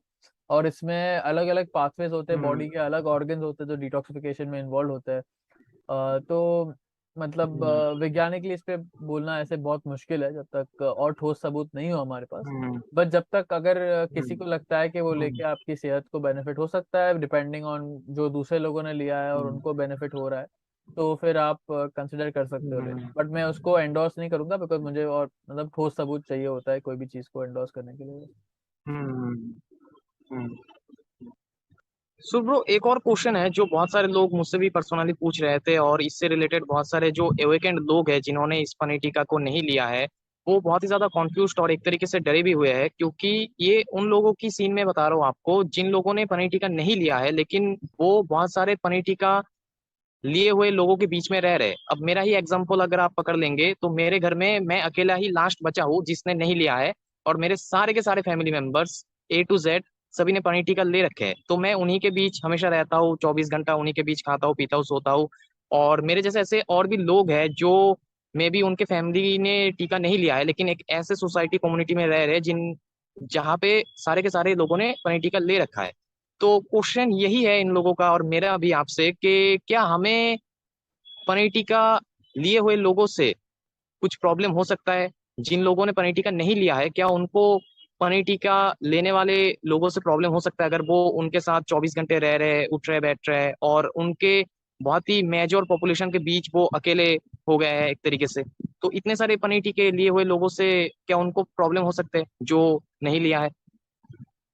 और इसमें अलग अलग पाथवेज होते हैं, बॉडी के अलग ऑर्गन्स होते हैं जो डिटॉक्सिफिकेशन में इन्वॉल्व होते हैं। तो मतलब वैज्ञानिकली इस पे बोलना ऐसे बहुत मुश्किल है जब तक और ठोस सबूत नहीं हो हमारे पास। बट जब तक अगर किसी को लगता है कि वो लेके आपकी सेहत को बेनिफिट हो सकता है डिपेंडिंग ऑन जो दूसरे लोगों ने लिया है और उनको बेनिफिट हो रहा है, तो फिर आप कंसिडर कर सकते हो लेना। बट मैं उसको एंडोर्स नहीं करूंगा बिकॉज मुझे और मतलब ठोस सबूत चाहिए होता है कोई भी चीज को एंडोर्स करने के लिए।
सो ब्रो, एक और क्वेश्चन है जो बहुत सारे लोग मुझसे भी पर्सनली पूछ रहे थे, और इससे रिलेटेड बहुत सारे जो एवेकेंट लोग हैं जिन्होंने इस पनीर टीका को नहीं लिया है, वो बहुत ही ज्यादा कॉन्फ्यूज्ड और एक तरीके से डरे भी हुए हैं, क्योंकि ये उन लोगों की सीन में बता रहा हूँ आपको जिन लोगों ने पनीर टीका नहीं लिया है, लेकिन वो बहुत सारे पनीर टीका लिए हुए लोगों के बीच में रह रहे। अब मेरा ही एग्जांपल अगर आप पकड़ लेंगे तो मेरे घर में मैं अकेला ही लास्ट बचा हूँ जिसने नहीं लिया है, और मेरे सारे के सारे family members A to Z सभी ने पनीर टीका ले रखे हैं। तो मैं उन्हीं के बीच हमेशा रहता हूँ, 24 घंटा उन्हीं के बीच खाता हूँ, पीता हूँ, सोता हूँ। और मेरे जैसे ऐसे और भी लोग हैं जो मे बी उनके फैमिली ने टीका नहीं लिया है, लेकिन एक ऐसे सोसाइटी कम्युनिटी में रह रहे हैं जिन जहाँ पे सारे के सारे लोगों ने पनीर टीका ले रखा है। तो क्वेश्चन यही है इन लोगों का और मेरा भी आपसे कि क्या हमें पनीर टीका लिए हुए लोगों से कुछ प्रॉब्लम हो सकता है? जिन लोगों ने पनीर टीका नहीं लिया है, क्या उनको पनीर टीका लेने वाले लोगों से प्रॉब्लम हो सकता है अगर वो उनके साथ 24 घंटे रह रहे, उठ रहे, बैठ रहे, और उनके बहुत ही मेजर पॉपुलेशन के बीच वो अकेले हो गए हैं एक तरीके से? तो इतने सारे पनीर टीके लिए हुए लोगों से क्या उनको प्रॉब्लम हो सकते हैं जो नहीं लिया है?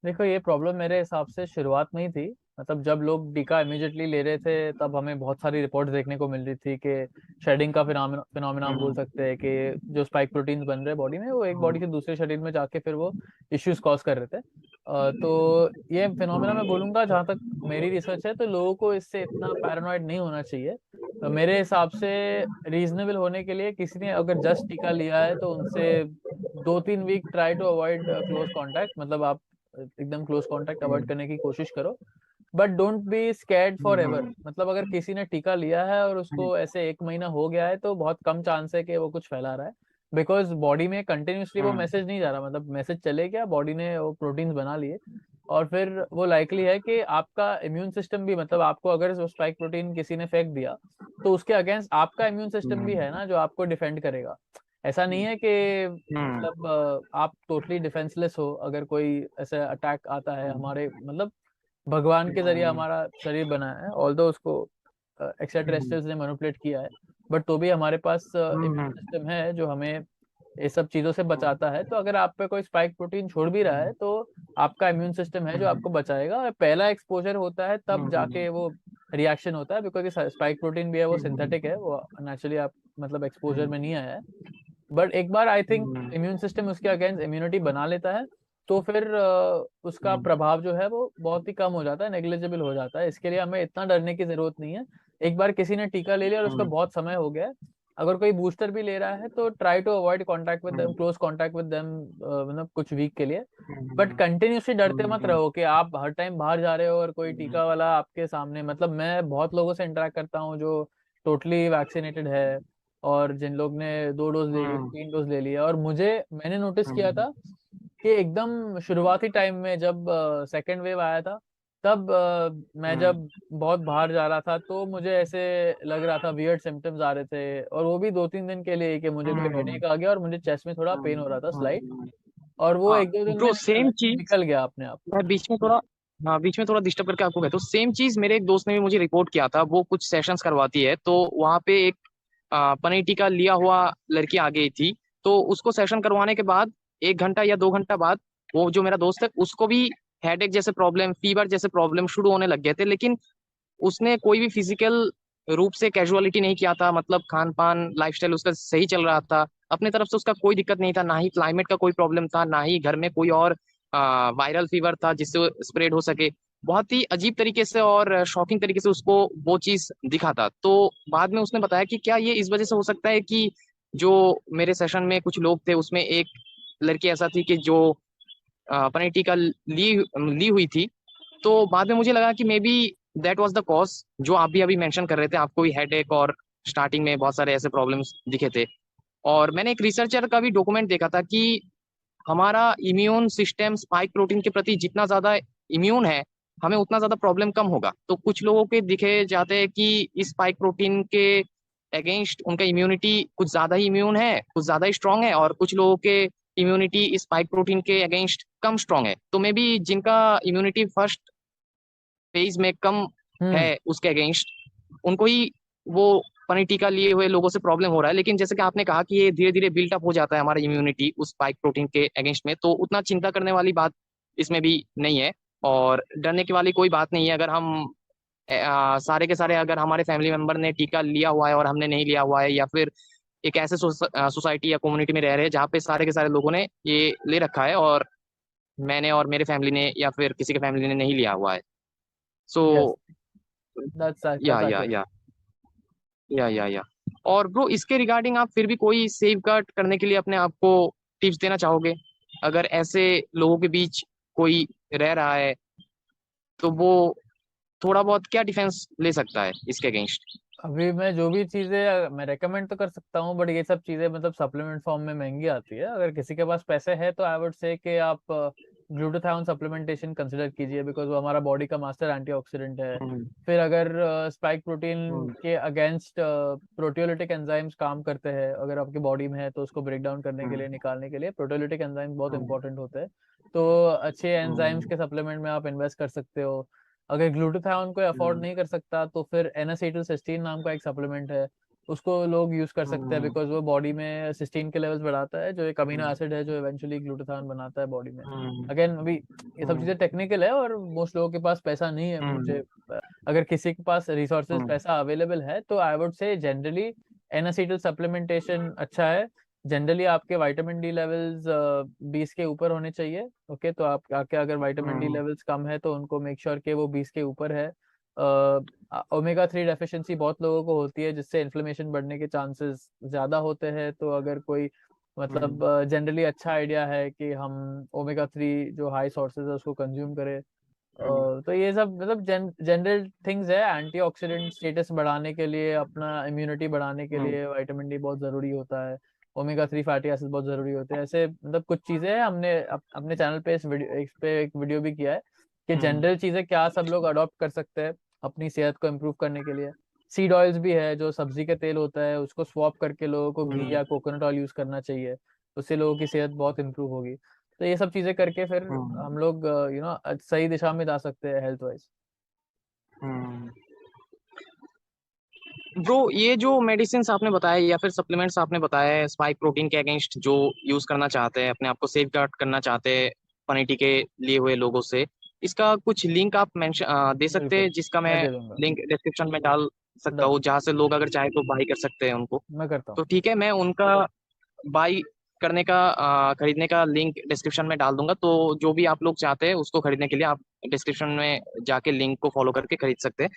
देखो ये प्रॉब्लम मेरे हिसाब से शुरुआत में ही थी। मतलब जब लोग टीका इमीडिएटली ले रहे थे तब हमें बहुत सारी रिपोर्ट्स देखने को मिल रही थी कि शेडिंग का फिनोमिना हम बोल सकते हैं कि जो स्पाइक प्रोटीन्स बन रहे हैं बॉडी में वो एक बॉडी से दूसरे शरीर में जाके फिर वो इश्यूज कॉज कर रहे थे। तो ये फिनोमिना मैं बोलूंगा जहाँ तक मेरी रिसर्च है तो लोगों को इससे इतना पैरानॉइड नहीं होना चाहिए। मेरे हिसाब से रीजनेबल होने के लिए किसी ने अगर जस्ट टीका लिया है तो उनसे 2-3 week try to avoid close contact, मतलब आप एकदम क्लोज कांटेक्ट अवॉइड करने की कोशिश करो। But don't be scared for ever. मतलब अगर किसी ने टीका लिया है और उसको ऐसे 1 महीना हो गया है तो बहुत कम चांस है कि वो कुछ फैला रहा है, बिकॉज बॉडी में कंटिन्यूसली वो मैसेज नहीं जा रहा। मतलब मैसेज चले गया, बॉडी ने वो प्रोटीन्स बना लिए, और फिर वो लाइकली है कि आपका इम्यून सिस्टम भी, मतलब आपको अगर वो स्पाइक प्रोटीन किसी ने फेंक दिया तो उसके अगेंस्ट आपका इम्यून सिस्टम भी है ना जो आपको डिफेंड करेगा। ऐसा नहीं है कि मतलब आप टोटली डिफेंसलेस हो अगर कोई ऐसा अटैक आता है हमारे, मतलब भगवान के जरिए हमारा शरीर बना है, ऑल्दो उसको एक्स्ट्राटेरेस्ट्रियल्स ने मैनिपुलेट किया है, बट तो भी हमारे पास इम्यून सिस्टम है जो हमें ये सब चीजों से बचाता है। तो अगर आप पे कोई स्पाइक प्रोटीन छोड़ भी रहा है तो आपका इम्यून सिस्टम है जो आपको बचाएगा, और पहला एक्सपोजर होता है तब जाके वो रिएक्शन होता है, बिकॉज स्पाइक प्रोटीन भी है वो सिंथेटिक है, वो नेचुरली आप मतलब एक्सपोजर में नहीं आया है। बट एक बार आई थिंक इम्यून सिस्टम उसके अगेंस्ट इम्यूनिटी बना लेता है तो फिर उसका प्रभाव जो है वो बहुत ही कम हो जाता है, नेग्लिजिबल हो जाता है। इसके लिए हमें इतना डरने की जरूरत नहीं है। एक बार किसी ने टीका ले लिया और उसका बहुत समय हो गया है, अगर कोई बूस्टर भी ले रहा है तो try to avoid contact with them, close contact with them, मतलब कुछ वीक के लिए। बट कंटिन्यूसली डरते मत रहो कि आप हर टाइम बाहर जा रहे हो और कोई टीका वाला आपके सामने, मतलब मैं बहुत लोगों से इंटरेक्ट करता हूँ जो टोटली वैक्सीनेटेड है और जिन लोग ने 2 डोज ले लिए, 3 डोज ले लिया, और मैंने नोटिस किया था कि एकदम शुरुआती टाइम में जब सेकेंड वेव आया था तब मैं जब बहुत बाहर जा रहा था तो मुझे ऐसे लग रहा था, वियर्ड सिम्टम्स आ रहे थे, और वो भी 2-3 दिन के लिए कि मुझे कोई हेडेक आ गया और मुझे चेस्ट में थोड़ा पेन हो रहा था स्लाइट, और वो
हाँ
1-2 दिन में
ब्रो, सेम चीज
निकल गया अपने आप।
मैं बीच में थोड़ा, हाँ बीच में थोड़ा डिस्टर्ब करके आपको कहता हूँ। सेम चीज मेरे एक दोस्त ने भी मुझे रिपोर्ट किया था। वो कुछ सेशंस करवाती है, तो वहाँ पे एक पनीर टीका लिया हुआ लड़की आ गई थी। तो उसको सेशन करवाने के बाद 1 घंटा या 2 घंटा बाद वो जो मेरा दोस्त है उसको भी हेडेक जैसे प्रॉब्लम, फीवर जैसे प्रॉब्लम शुरू होने लग गए थे, लेकिन उसने कोई भी फिजिकल रूप से कैजुअलिटी नहीं किया था। मतलब खान पान, लाइफस्टाइल उसका सही चल रहा था, अपने तरफ से उसका कोई दिक्कत नहीं था, ना ही क्लाइमेट का कोई प्रॉब्लम था, ना ही घर में कोई और वायरल फीवर था जिससे स्प्रेड हो सके। बहुत ही अजीब तरीके से और शॉकिंग तरीके से उसको वो चीज दिखा था। तो बाद में उसने बताया कि क्या ये इस वजह से हो सकता है कि जो मेरे सेशन में कुछ लोग थे उसमें एक लड़की ऐसा थी कि जो पनीर टीका ली ली हुई थी। तो बाद में मुझे लगा कि may be that was the cause, जो आप भी अभी मेंशन कर रहे थे, आपको भी हेडेक और स्टार्टिंग में बहुत सारे ऐसे प्रॉब्लम्स दिखे थे। और मैंने एक रिसर्चर का भी डॉक्यूमेंट देखा था कि हमारा इम्यून सिस्टम स्पाइक प्रोटीन के प्रति जितना ज्यादा इम्यून है, हमें उतना ज्यादा प्रॉब्लम कम होगा। तो कुछ लोगों के दिखे जाते हैं कि इस स्पाइक प्रोटीन के अगेंस्ट उनका इम्यूनिटी कुछ ज्यादा ही इम्यून है, कुछ ज्यादा ही स्ट्रांग है, और कुछ लोगों के इम्यूनिटी इस स्पाइक प्रोटीन के अगेंस्ट कम स्ट्रांग है। तो मे बी जिनका इम्यूनिटी फर्स्ट फेज में कम है
हम्म
उसके अगेंस्ट, उनको ही वो पनीर टीका लिए हुए लोगों से प्रॉब्लम हो रहा है। लेकिन जैसे कि आपने कहा कि ये धीरे धीरे बिल्ट अप हो जाता है हमारा इम्यूनिटी उस स्पाइक प्रोटीन के अगेंस्ट में, तो उतना चिंता करने वाली बात इसमें भी नहीं है और डरने की वाली कोई बात नहीं है। अगर हम सारे के सारे अगर हमारे फैमिली मेंबर ने टीका लिया हुआ है और हमने नहीं लिया हुआ है, या फिर एक ऐसे सोसाइटी या कम्युनिटी में रह रहे हैं जहाँ पे सारे के सारे लोगों ने ये ले रखा है और मैंने और मेरे फैमिली ने या फिर किसी के फैमिली ने नहीं लिया हुआ है, सो
यस
या
दैट्स
या
एक्यूरेट।
या या और ब्रो इसके रिगार्डिंग आप फिर भी कोई सेफ गार्ड करने के लिए अपने आप को टिप्स देना चाहोगे? अगर ऐसे लोगों के बीच कोई रह रहा है तो वो थोड़ा बहुत क्या डिफेंस ले सकता है इसके अगेंस्ट?
अभी मैं जो भी चीजें मैं रेकमेंड तो कर सकता हूँ, बट ये सब चीजें मतलब सप्लीमेंट फॉर्म में महंगी आती है। अगर किसी के पास पैसे है तो आई वुड से कि आप ग्लूटाथायोन सप्लीमेंटेशन कंसिडर कीजिए, बिकॉज वो हमारा बॉडी का मास्टर एंटीऑक्सीडेंट है।
हम्म
फिर अगर स्पाइक प्रोटीन
हम्म
के अगेंस्ट प्रोटियोलिटिक एंजाइम्स काम करते हैं अगर आपकी बॉडी में है, तो उसको ब्रेक डाउन करने के लिए,
हम्म
निकालने के लिए प्रोटियोलिटिक एंजाइम्स बहुत
हम्म
इंपॉर्टेंट होते हैं। तो अच्छे एंजाइम्स
हम्म
के सप्लीमेंट में आप इन्वेस्ट कर सकते हो। अगर ग्लूटाथायोन को अफोर्ड
हम्म
नहीं कर सकता तो फिर एन-एसिटिलसिस्टीन नाम का एक सप्लीमेंट है, उसको लोग यूज कर सकते हैं,
हम्म
बिकॉज वो बॉडी में सिस्टीन के लेवल्स बढ़ाता है, जो एक अमीनो
हम्म
एसिड है जो इवेंचुअली ग्लूटाथायोन बनाता है बॉडी में।
हम्म
अगेन अभी ये सब चीजें टेक्निकल है और मोस्ट लोगों के पास पैसा नहीं है। मुझे अगर किसी के पास रिसोर्सेज
हम्म
पैसा अवेलेबल है तो I would say generally N-acetyl supplementation अच्छा है। जनरली आपके विटामिन डी लेवल्स 20 के ऊपर होने चाहिए। ओके, तो आप आपके अगर विटामिन डी
हम्म
लेवल्स कम है तो उनको मेक श्योर कि वो 20 के ऊपर है। ओमेगा 3 डेफिशिएंसी बहुत लोगों को होती है, जिससे इन्फ्लेमेशन बढ़ने के चांसेस ज्यादा होते हैं। तो अगर कोई मतलब जनरली अच्छा आइडिया है कि हम ओमेगा 3 जो हाई सोर्सेज है उसको कंज्यूम करें। तो ये सब मतलब जनरल थिंग्स है। एंटीऑक्सीडेंट स्टेटस बढ़ाने के लिए, अपना इम्यूनिटी बढ़ाने के लिए विटामिन डी बहुत जरूरी होता है। ओमेगा 3 फैटी एसिड बहुत जरूरी होते हैं। ऐसे मतलब कुछ चीजें हैं। हमने अपने चैनल पे इस पे एक वीडियो भी किया है कि जनरल चीजें क्या सब लोग अडॉप्ट कर सकते हैं अपनी सेहत को इम्प्रूव करने के लिए। सीड ऑयल्स भी है, जो सब्जी का तेल होता है उसको स्वैप करके लोगों को घी या कोकोनट ऑयल यूज करना चाहिए, उससे लोगों की सेहत बहुत इंप्रूव होगी। तो ये सब चीजें करके फिर हम लोग सही दिशा में जा सकते हैं हेल्थ वाइज।
ब्रो ये जो मेडिसिन आपने बताया या फिर सप्लीमेंट्स आपने बताया स्पाइक प्रोटीन के अगेंस्ट जो यूज करना चाहते हैं, अपने आप को सेफ गार्ड करना चाहते हैं पनीर के लिए हुए लोगों से, इसका कुछ लिंक आप मेंशन दे सकते
बिल्कुल,
हैं जिसका
मैं
मैं
दे दूंगा।
लिंक डिस्क्रिप्शन में डाल सकता
डन,
हूँ, जहाँ से लोग अगर चाहे तो बाई कर सकते हैं उनको?
मैं करता हूँ।
तो ठीक है, मैं उनका बाई करने का खरीदने का लिंक डिस्क्रिप्शन में डाल दूंगा। तो जो भी आप लोग चाहते हैं उसको खरीदने के लिए आप डिस्क्रिप्शन में जाके लिंक को फॉलो करके खरीद सकते हैं।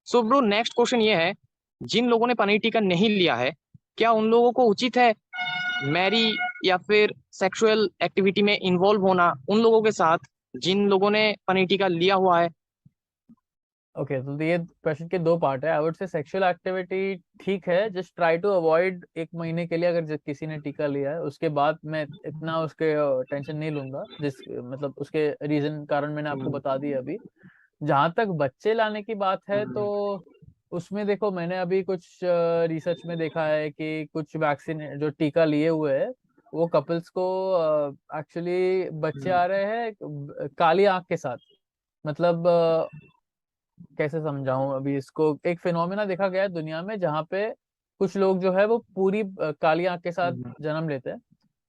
सो ब्रो नेक्स्ट क्वेश्चन ये है, जिन लोगों ने पनीर टीका नहीं लिया है, क्या उन लोगों को उचित है मैरी या फिर सेक्सुअल एक्टिविटी में इन्वॉल्व होना उन लोगों के साथ जिन लोगों ने पनीर टीका लिया हुआ है?
ओके, तो ये क्वेश्चन के दो पार्ट है। I would say sexual activity ठीक है, जस्ट ट्राई टू अवॉइड 1 महीने के लिए। अगर किसी ने टीका लिया है उसके बाद मैं इतना उसके टेंशन नहीं लूंगा, जिस मतलब उसके रीजन कारण मैंने आपको बता दिया अभी। जहां तक बच्चे लाने की बात है तो उसमें देखो, मैंने अभी कुछ रिसर्च में देखा है कि कुछ वैक्सीन जो टीका लिए हुए है वो कपल्स को एक्चुअली बच्चे आ रहे हैं काली आंख के साथ। मतलब कैसे समझाऊं अभी इसको, एक फिनोमिना देखा गया है दुनिया में जहाँ पे कुछ लोग जो है वो पूरी काली आंख के साथ जन्म लेते हैं।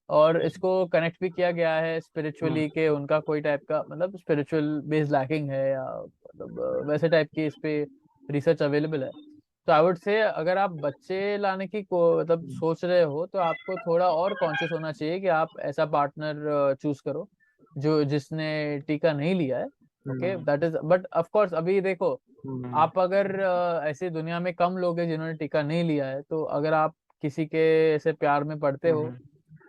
और इसको कनेक्ट भी किया गया है स्पिरिचुअली के उनका कोई टाइप का मतलब स्पिरिचुअल बेस लैकिंग है, या मतलब वैसे टाइप की इस पे रिसर्च अवेलेबल है। तो आई वुड से अगर आप बच्चे लाने की को मतलब सोच रहे हो तो आपको थोड़ा और कॉन्शियस होना चाहिए कि आप ऐसा पार्टनर चूज करो जो जिसने टीका नहीं लिया है। Okay, that is, but of course अभी देखो, आप अगर ऐसी दुनिया में कम लोग हैं जिन्होंने टीका नहीं लिया है, तो अगर आप किसी के ऐसे प्यार में पड़ते हो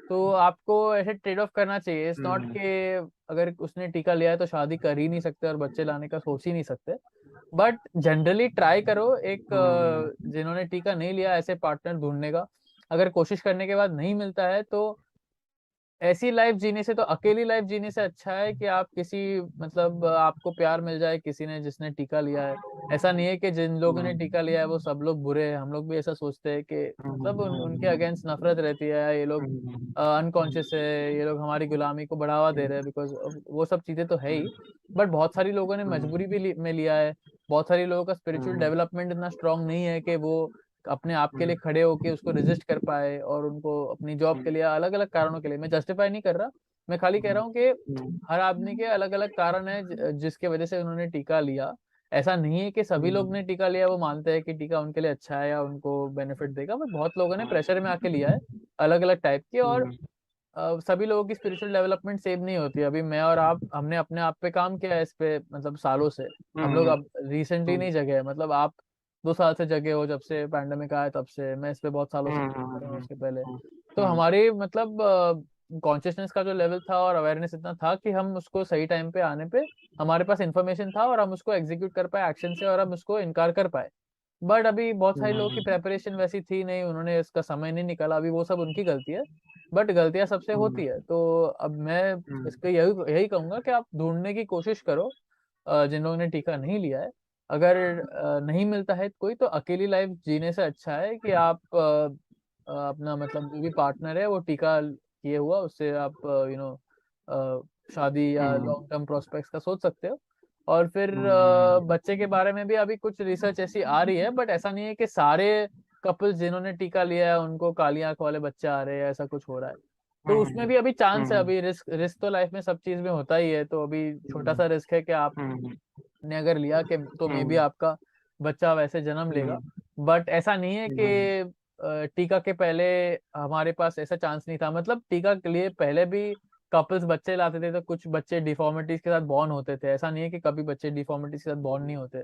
तो आपको ऐसे ट्रेड ऑफ करना चाहिए। इट्स नॉट कि अगर उसने टीका लिया है तो शादी कर ही नहीं सकते और बच्चे लाने का सोच ही नहीं सकते, बट जनरली ट्राई करो एक जिन्होंने टीका नहीं लिया ऐसे पार्टनर ढूंढने का। अगर कोशिश करने के बाद नहीं मिलता है तो ऐसी लाइफ जीने से, तो अकेली लाइफ जीने से अच्छा है कि आप किसी, मतलब आपको प्यार मिल जाए किसी ने जिसने टीका लिया है। ऐसा नहीं है कि जिन लोगों ने टीका लिया है वो सब लोग बुरे हैं, हम लोग भी ऐसा सोचते हैं कि मतलब उनके अगेंस्ट नफरत रहती है, ये लोग अनकॉन्शियस है, ये लोग हमारी गुलामी को बढ़ावा दे रहे हैं, बिकॉज वो सब चीजें तो है ही। बट बहुत सारी लोगों ने मजबूरी भी में लिया है। बहुत सारी लोगों का स्पिरिचुअल डेवलपमेंट इतना स्ट्रांग नहीं है कि वो अपने आप के लिए खड़े होके उसको रेजिस्ट कर पाए, और उनको अपनी जॉब के लिए अलग अलग कारणों के लिए, मैं जस्टिफाई नहीं कर रहा, मैं खाली कह रहा हूँ कि हर आदमी के अलग अलग कारण है जिसके वजह से उन्होंने टीका लिया। ऐसा नहीं है कि सभी लोग ने टीका लिया वो मानते हैं कि टीका उनके लिए अच्छा है या उनको बेनिफिट देगा, बट बहुत लोगों ने प्रेशर में आके लिया है अलग अलग टाइप के। और सभी लोगों की स्पिरिचुअल डेवलपमेंट सेम नहीं होती है। अभी मैं और आप, हमने अपने आप पे काम किया है इस पे, मतलब सालों से। हम लोग अब रिसेंटली नहीं जगे हैं, मतलब आप 2 साल से जगे हो, जब से पैंडेमिक आया तब से। मैं इस पे बहुत सालों से काम कर रहा हूँ उसके पहले। तो हमारी मतलब कॉन्शियसनेस का जो लेवल था और अवेयरनेस इतना था कि हम उसको सही टाइम पे आने पे हमारे पास इंफॉर्मेशन था और हम उसको एग्जीक्यूट कर पाए एक्शन से, और हम उसको इनकार कर पाए। बट अभी बहुत सारे लोगों की प्रेपरेशन वैसी थी नहीं, उन्होंने इसका समय नहीं निकाला, अभी वो सब उनकी गलती है। बट गलतियां सबसे होती है। तो अब मैं इसके यही यही कहूंगा कि आप ढूंढने की कोशिश करो जिन लोगों ने टीका नहीं लिया है। अगर नहीं मिलता है कोई, तो अकेली लाइफ जीने से अच्छा है कि आप अपना मतलब जो भी पार्टनर है वो टीका किए हुआ, उससे आप शादी या लॉन्ग टर्म प्रोस्पेक्ट्स का सोच सकते हो। और फिर बच्चे के बारे में भी अभी कुछ रिसर्च ऐसी आ रही है, बट ऐसा नहीं है कि सारे कपल्स जिन्होंने टीका लिया है उनको काली आंख वाले बच्चे आ रहे हैं, ऐसा कुछ हो रहा है। तो उसमें भी अभी चांस है, अभी रिस्क रिस्क तो लाइफ में सब चीज में होता ही है। तो अभी छोटा सा रिस्क है कि आपने अगर लिया कि तो मे बी आपका बच्चा वैसे जन्म लेगा। बट ऐसा नहीं है कि टीका के पहले हमारे पास ऐसा चांस नहीं था। मतलब टीका के लिए पहले भी कपल्स बच्चे लाते थे तो कुछ बच्चे डिफॉर्मिटीज के साथ बॉर्न होते थे, ऐसा नहीं है कि कभी बच्चे डिफॉर्मिटीज के साथ बॉर्न नहीं होते।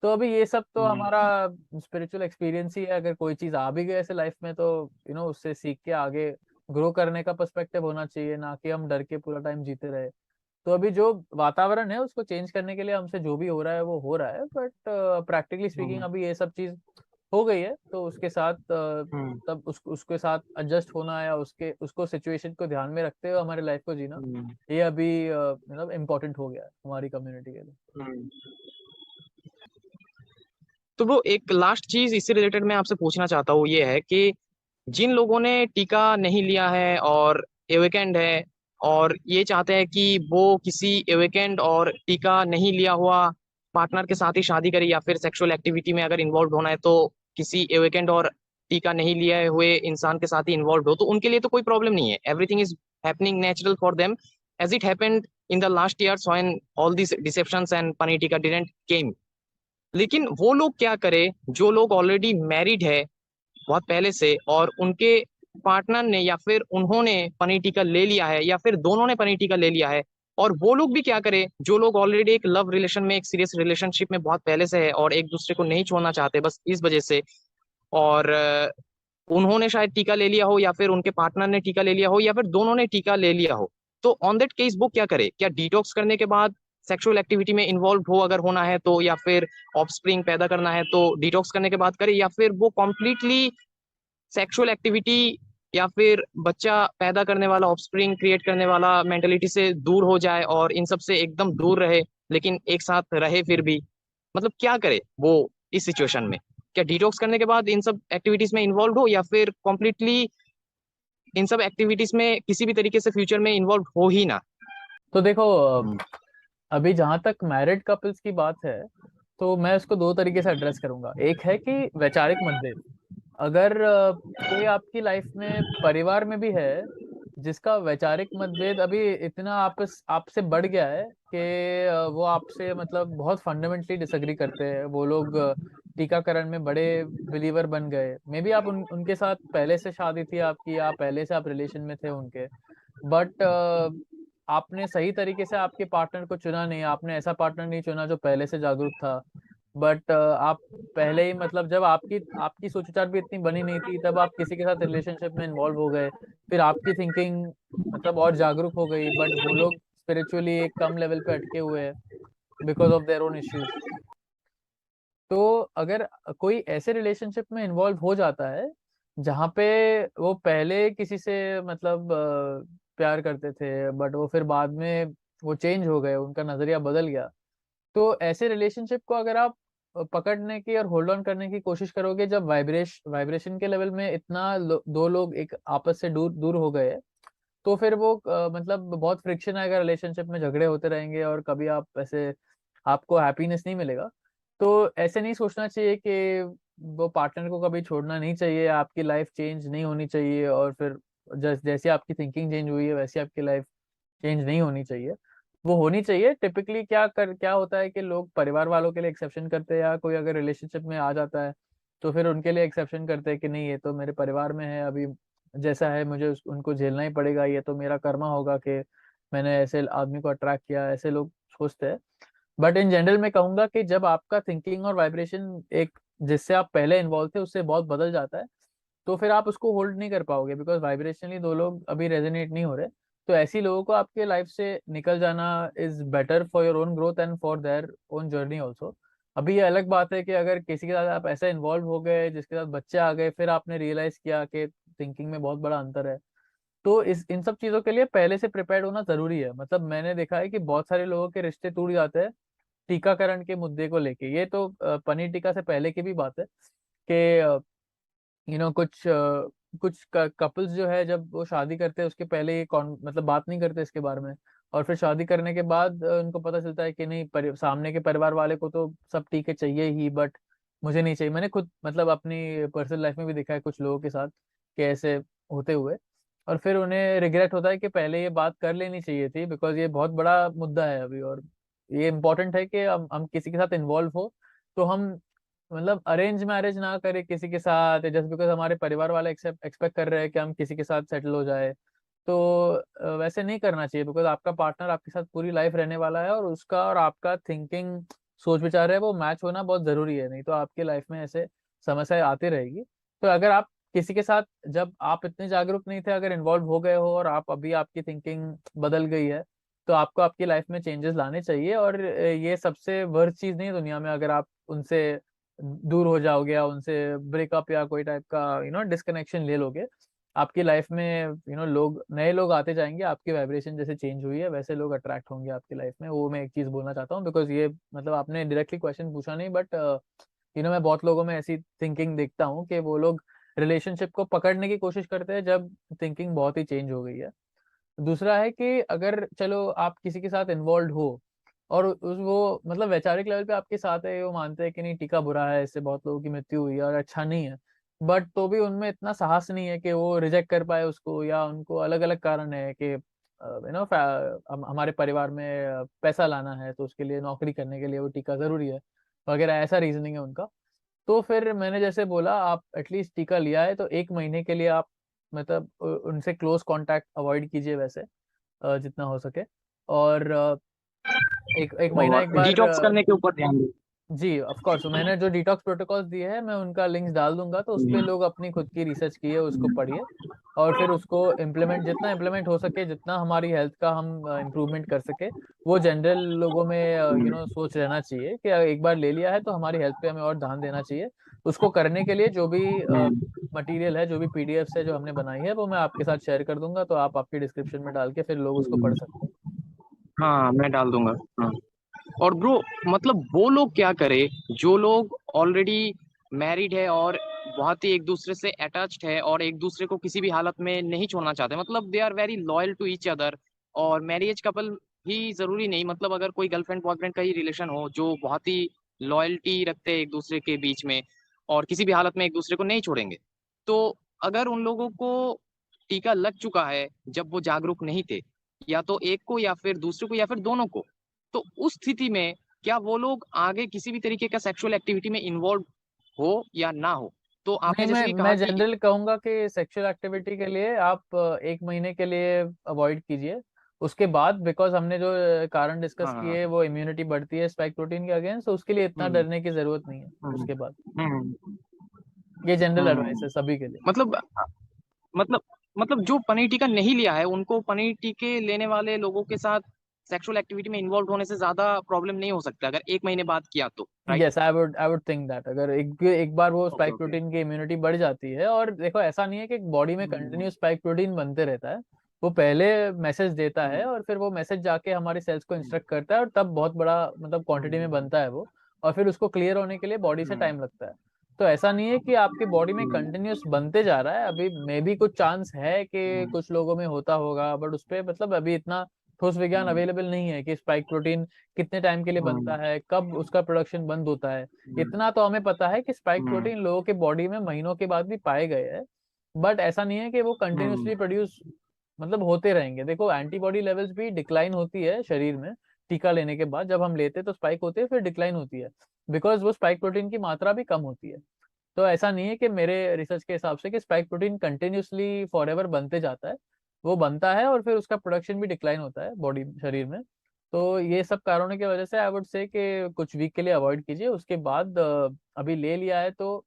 तो अभी ये सब तो हमारा स्पिरिचुअल एक्सपीरियंस ही है। अगर कोई चीज आ भी गई ऐसे लाइफ में तो उससे सीख के आगे ग्रो करने का पर्सपेक्टिव होना चाहिए, ना कि हम डर के पूरा टाइम जीते रहे। तो अभी जो वातावरण है उसको चेंज करने के लिए हमसे जो भी हो रहा है वो हो रहा है, बट प्रैक्टिकली स्पीकिंग अभी ये सब चीज हो गई है, तो उसके साथ तब उसके साथ एडजस्ट होना या उसको सिचुएशन को ध्यान में रखते हुए हमारी लाइफ को जीना, ये अभी मतलब इम्पोर्टेंट हो गया है हमारी कम्युनिटी के लिए।
तो वो एक लास्ट चीज इससे रिलेटेड मैं आपसे पूछना चाहता हूँ, ये है कि जिन लोगों ने टीका नहीं लिया है और एवेकेंड है, और ये चाहते हैं कि वो किसी एवेकेंड और टीका नहीं लिया हुआ पार्टनर के साथ ही शादी करे, या फिर सेक्सुअल एक्टिविटी में अगर इन्वॉल्व होना है तो किसी एवेकेंड और टीका नहीं लिए हुए इंसान के साथ ही इन्वॉल्व हो, तो उनके लिए तो कोई प्रॉब्लम नहीं है। Everything is happening natural for them as it happened in the last years when all this deceptions and पनीर टीका डिडंट केम। लेकिन वो लोग क्या करे जो लोग ऑलरेडी मैरिड है बहुत पहले से, और उनके पार्टनर ने या फिर उन्होंने पनीर टीका ले लिया है, या फिर दोनों ने पनीर टीका ले लिया है। और वो लोग भी क्या करे जो लोग ऑलरेडी एक लव रिलेशन में, एक सीरियस रिलेशनशिप में बहुत पहले से है और एक दूसरे को नहीं छोड़ना चाहते बस इस वजह से, और उन्होंने शायद टीका ले लिया हो या फिर उनके पार्टनर ने टीका ले लिया हो या फिर दोनों ने टीका ले लिया हो। तो ऑन दैट केस वो क्या करे? क्या डिटॉक्स करने के बाद सेक्सुअल एक्टिविटी में इन्वॉल्व हो अगर होना है तो, या फिर ऑफस्प्रिंग पैदा करना है तो डिटॉक्स करने के बाद करे, या फिर वो कॉम्प्लीटली सेक्सुअल एक्टिविटी या फिर बच्चा पैदा करने वाला, ऑफस्प्रिंग क्रिएट करने वाला मेंटेलिटी से दूर हो जाए और इन सब से एकदम दूर रहे, लेकिन एक साथ रहे फिर भी? मतलब क्या करे वो इस सिचुएशन में? क्या डिटॉक्स करने के बाद इन सब एक्टिविटीज में इन्वॉल्व हो, या फिर कॉम्प्लीटली इन सब एक्टिविटीज में किसी भी तरीके से फ्यूचर में इन्वॉल्व हो ही ना?
तो देखो, अभी जहां तक मैरिड कपल्स की बात है तो मैं इसको 2 तरीके से एड्रेस करूंगा। एक है कि वैचारिक मतभेद। अगर कोई आपकी लाइफ में परिवार में भी है जिसका वैचारिक मतभेद अभी इतना आपसे बढ़ गया है कि वो आपसे मतलब बहुत फंडामेंटली डिसएग्री करते हैं, वो लोग टीकाकरण में बड़े बिलीवर बन गए। मे बी आप उनके साथ पहले से शादी थी आपकी, या पहले से आप रिलेशन में थे उनके, बट आपने सही तरीके से आपके पार्टनर को चुना नहीं, आपने ऐसा पार्टनर नहीं चुना जो पहले से जागरूक था, बट आप पहले ही मतलब जब आपकी आपकी सोच विचार भी इतनी बनी नहीं थी, तब आप किसी के साथ रिलेशनशिप में इन्वॉल्व हो गए, फिर आपकी थिंकिंग मतलब और जागरूक हो गई, बट वो लोग स्पिरिचुअली एक कम लेवल पे अटके हुए हैं because of their own issues. तो अगर कोई ऐसे रिलेशनशिप में इन्वॉल्व हो जाता है जहाँ पे वो पहले किसी से मतलब प्यार करते थे, बट वो फिर बाद में वो चेंज हो गए, उनका नजरिया बदल गया, तो ऐसे रिलेशनशिप को अगर आप पकड़ने की और होल्ड ऑन करने की कोशिश करोगे, जब वाइब्रेशन के लेवल में इतना दो लोग एक आपस से दूर दूर हो गए, तो फिर वो मतलब बहुत फ्रिक्शन आएगा रिलेशनशिप में, झगड़े होते रहेंगे और कभी आप ऐसे आपको हैप्पीनेस नहीं मिलेगा। तो ऐसे नहीं सोचना चाहिए कि वो पार्टनर को कभी छोड़ना नहीं चाहिए, आपकी लाइफ चेंज नहीं होनी चाहिए, और फिर जैसे आपकी थिंकिंग चेंज हुई है वैसे आपकी लाइफ चेंज नहीं होनी चाहिए। वो होनी चाहिए। टिपिकली क्या होता है कि लोग परिवार वालों के लिए एक्सेप्शन करते हैं, या कोई अगर रिलेशनशिप में आ जाता है तो फिर उनके लिए एक्सेप्शन करते हैं कि नहीं, ये तो मेरे परिवार में है, अभी जैसा है मुझे उनको झेलना ही पड़ेगा, ये तो मेरा कर्मा होगा कि मैंने ऐसे आदमी को अट्रैक्ट किया, ऐसे लोग सोचते हैं। बट इन जनरल मैं कहूंगा कि जब आपका थिंकिंग और वाइब्रेशन एक जिससे आप पहले इन्वॉल्व थे उससे बहुत बदल जाता है, तो फिर आप उसको होल्ड नहीं कर पाओगे, बिकॉज वाइब्रेशनली दो लोग अभी रेजोनेट नहीं हो रहे। तो ऐसी लोगों को आपके लाइफ से निकल जाना is better for your own growth and for their own journey also. अभी ये अलग बात है कि अगर किसी के साथ आप ऐसा इन्वॉल्व हो गए जिसके साथ बच्चे आ गए, फिर आपने रियलाइज किया कि थिंकिंग में बहुत बड़ा अंतर है, तो इस इन सब चीजों के लिए पहले से प्रिपेयर्ड होना जरूरी है। मतलब मैंने देखा है कि बहुत सारे लोगों के रिश्ते टूट जाते हैं टीकाकरण के मुद्दे को लेके। ये तो पनीर टीका से पहले की भी बात है कि कुछ कपल्स जो है जब वो शादी करते हैं उसके पहले ये कौन मतलब बात नहीं करते इसके बारे में, और फिर शादी करने के बाद उनको पता चलता है कि नहीं, सामने के परिवार वाले को तो सब ठीक है चाहिए ही, बट मुझे नहीं चाहिए। मैंने खुद मतलब अपनी पर्सनल लाइफ में भी देखा है कुछ लोगों के साथ कि ऐसे होते हुए, और फिर उन्हें रिग्रेट होता है कि पहले ये बात कर लेनी चाहिए थी, बिकॉज ये बहुत बड़ा मुद्दा है अभी, और ये इम्पोर्टेंट है कि हम किसी के साथ इन्वॉल्व हो तो हम मतलब अरेंज मैरिज ना करें किसी के साथ जस्ट बिकॉज हमारे परिवार वाले एक्सपेक्ट कर रहे हैं कि हम किसी के साथ सेटल हो जाए। तो वैसे नहीं करना चाहिए, बिकॉज आपका पार्टनर आपके साथ पूरी लाइफ रहने वाला है, और उसका और आपका थिंकिंग सोच विचार है वो मैच होना बहुत जरूरी है, नहीं तो आपकी लाइफ में ऐसे समस्याएं आती रहेगी। तो अगर आप किसी के साथ जब आप इतने जागरूक नहीं थे अगर इन्वॉल्व हो गए हो, और आप अभी आपकी थिंकिंग बदल गई है, तो आपको आपकी लाइफ में चेंजेस लाने चाहिए। और ये सबसे वर्स्ट चीज नहीं है दुनिया में अगर आप उनसे दूर हो जाओगे या उनसे ब्रेकअप या कोई टाइप का डिस्कनेक्शन ले लोगे। आपकी लाइफ में लोग नए लोग आते जाएंगे, आपकी वाइब्रेशन जैसे चेंज हुई है वैसे लोग अट्रैक्ट होंगे आपकी लाइफ में। वो मैं एक चीज बोलना चाहता हूँ, बिकॉज ये मतलब आपने डायरेक्टली क्वेश्चन पूछा नहीं, बट मैं बहुत लोगों में ऐसी थिंकिंग देखता हूँ कि वो लोग रिलेशनशिप को पकड़ने की कोशिश करते हैं जब थिंकिंग बहुत ही चेंज हो गई है। दूसरा है कि अगर चलो आप किसी के साथ इन्वॉल्व हो और उस वो मतलब वैचारिक लेवल पे आपके साथ है, वो मानते हैं कि नहीं टीका बुरा है, इससे बहुत लोगों की मृत्यु हुई है और अच्छा नहीं है, बट तो भी उनमें इतना साहस नहीं है कि वो रिजेक्ट कर पाए उसको, या उनको अलग अलग कारण है कि हमारे परिवार में पैसा लाना है तो उसके लिए नौकरी करने के लिए वो टीका जरूरी है वगैरह, ऐसा रीजनिंग है उनका। तो फिर मैंने जैसे बोला आप एटलीस्ट टीका लिया है तो 1 महीने के लिए आप मतलब उनसे क्लोज कांटेक्ट अवॉइड कीजिए वैसे जितना हो सके। और एक एक महीना एक
और
बार
डिटॉक्स करने के ऊपर ध्यान
जी ऑफ कोर्स मैंने जो डिटॉक्स प्रोटोकॉल्स दिए हैं मैं उनका लिंक्स डाल दूंगा, तो उस पे
दें।
लोग अपनी खुद की रिसर्च किए उसको पढ़िए, और फिर उसको इम्प्लीमेंट जितना इम्प्लीमेंट हो सके, जितना हमारी हेल्थ का हम इम्प्रूवमेंट कर सके। वो जनरल लोगों में सोच रहना चाहिए कि एक बार ले लिया है तो हमारी हेल्थ पे हमें और ध्यान देना चाहिए। उसको करने के लिए जो भी मटेरियल है, जो भी पीडीएफ है जो हमने बनाई है, वो मैं आपके साथ शेयर कर दूंगा, तो आप आपकी डिस्क्रिप्शन में डाल के फिर लोग उसको पढ़ सकते हैं।
हाँ, मैं डाल दूंगा। हाँ। और ब्रो, मतलब वो लोग क्या करे जो लोग ऑलरेडी मैरिड है और बहुत ही एक दूसरे से अटैच्ड है और एक दूसरे को किसी भी हालत में नहीं छोड़ना चाहते, मतलब they are very loyal to each other. और मैरिज कपल ही जरूरी नहीं, मतलब अगर कोई गर्लफ्रेंड बॉयफ्रेंड का ही रिलेशन हो जो बहुत ही लॉयल्टी रखते हैं एक दूसरे के बीच में और किसी भी हालत में एक दूसरे को नहीं छोड़ेंगे, तो अगर उन लोगों को टीका लग चुका है जब वो जागरूक नहीं थे, या तो एक को या फिर दूसरे को या फिर दोनों को, तो उस स्थिति में क्या वो लोग आगे किसी भी तरीके का सेक्सुअल एक्टिविटी में इन्वॉल्व हो या ना हो? तो
नहीं,
आपने
मैं
जैसे कि कहा
मैं
कि
जनरल कहूंगा कि सेक्सुअल एक्टिविटी के लिए आप 1 महीने के लिए अवॉइड कीजिए। उसके बाद बिकॉज हमने जो कारण डिस्कस
हाँ, हाँ,
किए वो इम्यूनिटी बढ़ती है स्पाइक प्रोटीन के अगेंस्ट, तो उसके लिए इतना
हम्म,
डरने की जरूरत नहीं है
हम्म,
उसके बाद।
हम्म,
ये जनरल एडवाइस
हम्म।
है सभी के लिए।
मतलब मतलब मतलब जो पनीर टीका नहीं लिया है उनको पनीर टीके लेने वाले लोगों के साथ सेक्सुअल एक्टिविटी में इन्वॉल्व होने से ज्यादा प्रॉब्लम नहीं हो सकता अगर 1 महीने बाद किया तो, right?
Yes, I would think that अगर एक बार वो
ओके,
स्पाइक
ओके।
प्रोटीन की इम्यूनिटी बढ़ जाती है, और देखो ऐसा नहीं है कि बॉडी में
हम्म,
कंटिन्यू स्पाइक प्रोटीन बनते रहता है, वो पहले मैसेज देता है
हम्म,
और फिर वो मैसेज जाके हमारे सेल्स को
हम्म,
इंस्ट्रक्ट करता है, और तब बहुत बड़ा मतलब क्वांटिटी में
हम्म,
बनता है वो, और फिर उसको क्लियर होने के लिए बॉडी से
हम्म,
टाइम लगता है। तो ऐसा नहीं है कि आपकी बॉडी में
हम्म,
कंटिन्यूस बनते जा रहा है, अभी मे भी कुछ चांस है कि
हम्म,
कुछ लोगों में होता होगा, बट उस पे मतलब अभी इतना ठोस विज्ञान
हम्म,
अवेलेबल नहीं है कि स्पाइक प्रोटीन कितने टाइम के लिए बनता है, कब उसका प्रोडक्शन बंद होता है।
हम्म,
इतना तो हमें पता है कि स्पाइक
हम्म,
प्रोटीन लोगों के बॉडी में महीनों के बाद भी पाए गए हैं, बट ऐसा नहीं है कि वो
हम्म,
कंटिन्यूसली प्रोड्यूस मतलब होते रहेंगे। देखो एंटीबॉडी लेवल्स भी डिक्लाइन होती है शरीर में टीका लेने के बाद, जब हम लेते हैं तो स्पाइक होती है फिर डिक्लाइन होती है, बिकॉज वो स्पाइक प्रोटीन की मात्रा भी कम होती है। तो ऐसा नहीं है कि मेरे रिसर्च के हिसाब से कि spike protein continuously for ever बनते जाता है, वो बनता है और फिर उसका प्रोडक्शन भी डिक्लाइन होता है बॉडी शरीर में। तो ये सब कारणों की वजह से आई वुड से कि कुछ वीक के लिए अवॉइड कीजिए, उसके बाद अभी ले लिया है तो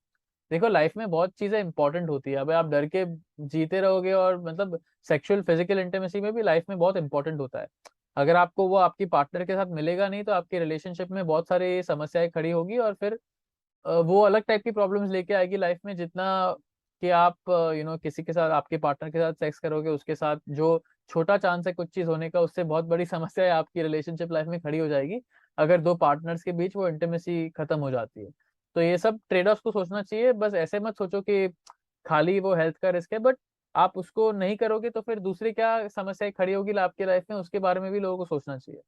देखो लाइफ में बहुत चीजें इंपॉर्टेंट होती है। अभी आप डर के जीते रहोगे, और मतलब सेक्सुअल फिजिकल इंटीमेसी में भी लाइफ में बहुत इंपॉर्टेंट होता है। अगर आपको वो आपकी पार्टनर के साथ मिलेगा नहीं तो आपकी रिलेशनशिप में बहुत सारी समस्याएं खड़ी होगी, और फिर वो अलग टाइप की प्रॉब्लम्स लेके आएगी लाइफ में, जितना कि आप किसी के साथ आपके पार्टनर के साथ सेक्स करोगे उसके साथ जो छोटा चांस है कुछ चीज होने का, उससे बहुत बड़ी समस्या है आपकी रिलेशनशिप लाइफ में खड़ी हो जाएगी अगर दो पार्टनर्स के बीच वो इंटीमेसी खत्म हो जाती है। तो ये सब ट्रेड ऑफ्स को सोचना चाहिए, बस ऐसे मत सोचो कि खाली वो हेल्थ का रिस्क है, बट आप उसको नहीं करोगे तो फिर दूसरी क्या समस्याएं खड़ी होगी आपकी लाइफ में, उसके बारे में भी लोगों को सोचना चाहिए।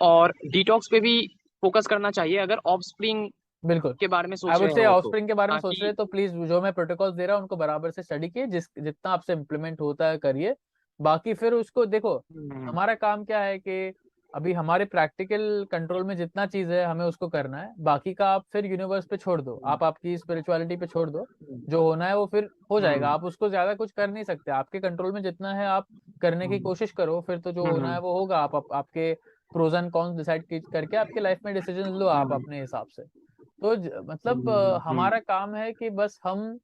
और डिटॉक्स पे भी फोकस करना चाहिए अगर ऑफस्प्रिंग
बिल्कुल।
के बारे में
आई
सोच
वुड
रहे
से
हो तो,
ऑफस्प्रिंग के बारे में सोच रहे
ताकि
हैं तो प्लीज जो मैं प्रोटोकॉल दे रहा हूँ उनको बराबर से स्टडी किए, जितना आपसे इम्प्लीमेंट होता है करिए। बाकी फिर उसको देखो,
हम्म,
हमारा काम क्या है कि अभी हमारे प्रैक्टिकल कंट्रोल में जितना चीज है हमें उसको करना है, बाकी का आप फिर यूनिवर्स पे छोड़ दो, आप आपकी स्पिरिचुअलिटी पे छोड़ दो। जो होना है वो फिर हो जाएगा, आप उसको ज्यादा कुछ कर नहीं सकते, आपके कंट्रोल में जितना है आप करने की कोशिश करो, फिर तो जो होना है वो होगा। आपके प्रोज एंड कॉन्स डिसाइड करके आपके लाइफ में डिसीजन लो आप अपने हिसाब से। तो मतलब हमारा काम है कि बस हम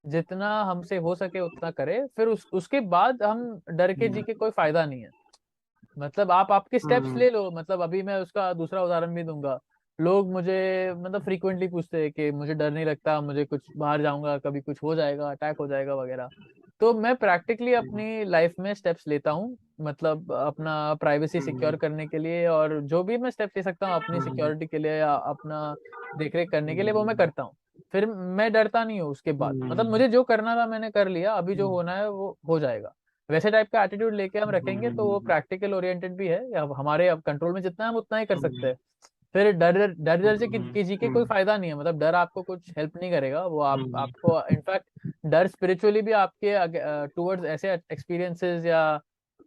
जितना हमसे हो सके उतना करें, फिर उसके बाद हम डर के जी के कोई फायदा नहीं है। मतलब आप आपके स्टेप्स ले लो, मतलब अभी मैं उसका दूसरा उदाहरण भी दूंगा। लोग मुझे मतलब फ्रीक्वेंटली पूछते हैं कि मुझे डर नहीं लगता, मुझे कुछ बाहर जाऊंगा कभी कुछ हो जाएगा, अटैक हो जाएगा वगैरह। तो मैं प्रैक्टिकली अपनी लाइफ में स्टेप्स लेता हूँ, मतलब अपना प्राइवेसी सिक्योर करने के लिए, और जो भी मैं स्टेप्स ले सकता हूँ अपनी सिक्योरिटी के लिए या अपना देखरेख करने के लिए वो मैं करता हूँ। फिर मैं डरता नहीं हूँ उसके बाद, मतलब मुझे जो करना था मैंने कर लिया, अभी जो होना है वो हो जाएगा। वैसे टाइप का एटीट्यूड लेके हम रखेंगे तो वो प्रैक्टिकल ओरिएंटेड भी है, या हमारे अब कंट्रोल में जितना है हम उतना ही कर सकते हैं। फिर डर डर डर डर से किसी के कोई फायदा नहीं है, मतलब डर आपको कुछ हेल्प नहीं करेगा, वो आपको इनफैक्ट डर स्पिरिचुअली भी आपके टुवर्ड्स ऐसे एक्सपीरियंसेस या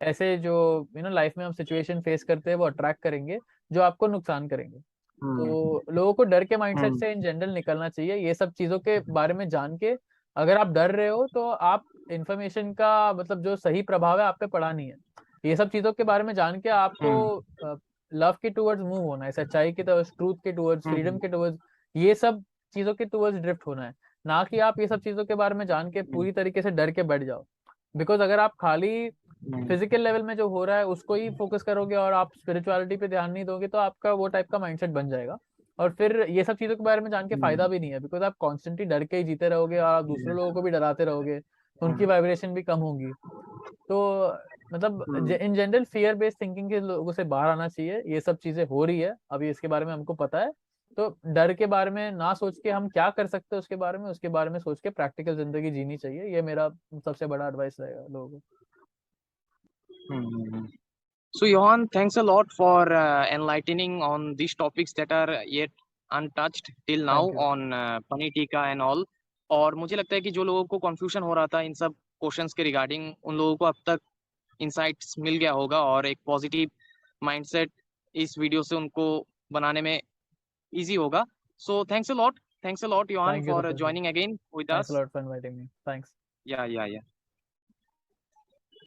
ऐसे जो लाइफ में हम सिचुएशन फेस करते हैं वो अट्रैक्ट करेंगे जो आपको नुकसान करेंगे। तो लोगों को डर के माइंडसेट से इन जनरल निकलना चाहिए, ये सब चीजों के बारे में जान के। अगर आप डर रहे हो तो आप इंफॉर्मेशन का मतलब जो सही प्रभाव है आप पे पड़ा नहीं है, ये सब चीजों के बारे में जान के आपको लव के टुवर्ड्स मूव होना है, सच्चाई के टुवर्ड्स, ट्रूथ के टुवर्ड्स, फ्रीडम के टुवर्ड्स, ये सब चीजों के टुवर्ड्स ड्रिफ्ट होना है। ना कि आप ये सब चीजों के बारे में जान के पूरी तरीके से डर के बैठ जाओ। बिकॉज अगर आप खाली फिजिकल लेवल में जो हो रहा है उसको ही फोकस करोगे और आप स्पिरिचुअलिटी पे ध्यान नहीं दोगे तो आपका वो टाइप का माइंडसेट बन जाएगा, और फिर ये सब चीजों के बारे में जान के फायदा भी नहीं है, बिकॉज आप कॉन्स्टेंटली डर के ही जीते रहोगे और आप दूसरे लोगों को भी डराते रहोगे, उनकी वाइब्रेशन भी कम होगी। तो मतलब in general fear based thinking के लोगों से बाहर आना चाहिए। ये सब चीजें हो रही है अभी, इसके बारे में हमको पता है, तो डर के बारे में ना सोच के हम क्या कर सकते हैं उसके बारे में सोच के प्रैक्टिकल जिंदगी जीनी चाहिए। ये मेरा सबसे बड़ा एडवाइस रहेगा लोगों को।
So, Johan, thanks a lot for enlightening on these topics that are yet untouched till now
thank you.
on paneer tikka and all. और मुझे लगता है कि जो लोगों को confusion हो रहा था इन सब क्वेश्चंस के रिगार्डिंग, उन लोगों को अब तक इंसाइट्स मिल गया होगा और एक पॉजिटिव माइंडसेट इस वीडियो से उनको बनाने में इजी होगा। So thanks a lot, Yohan,
thank you
for
sir.
Joining again with
thanks
us.
Lot for inviting me. Thanks.
या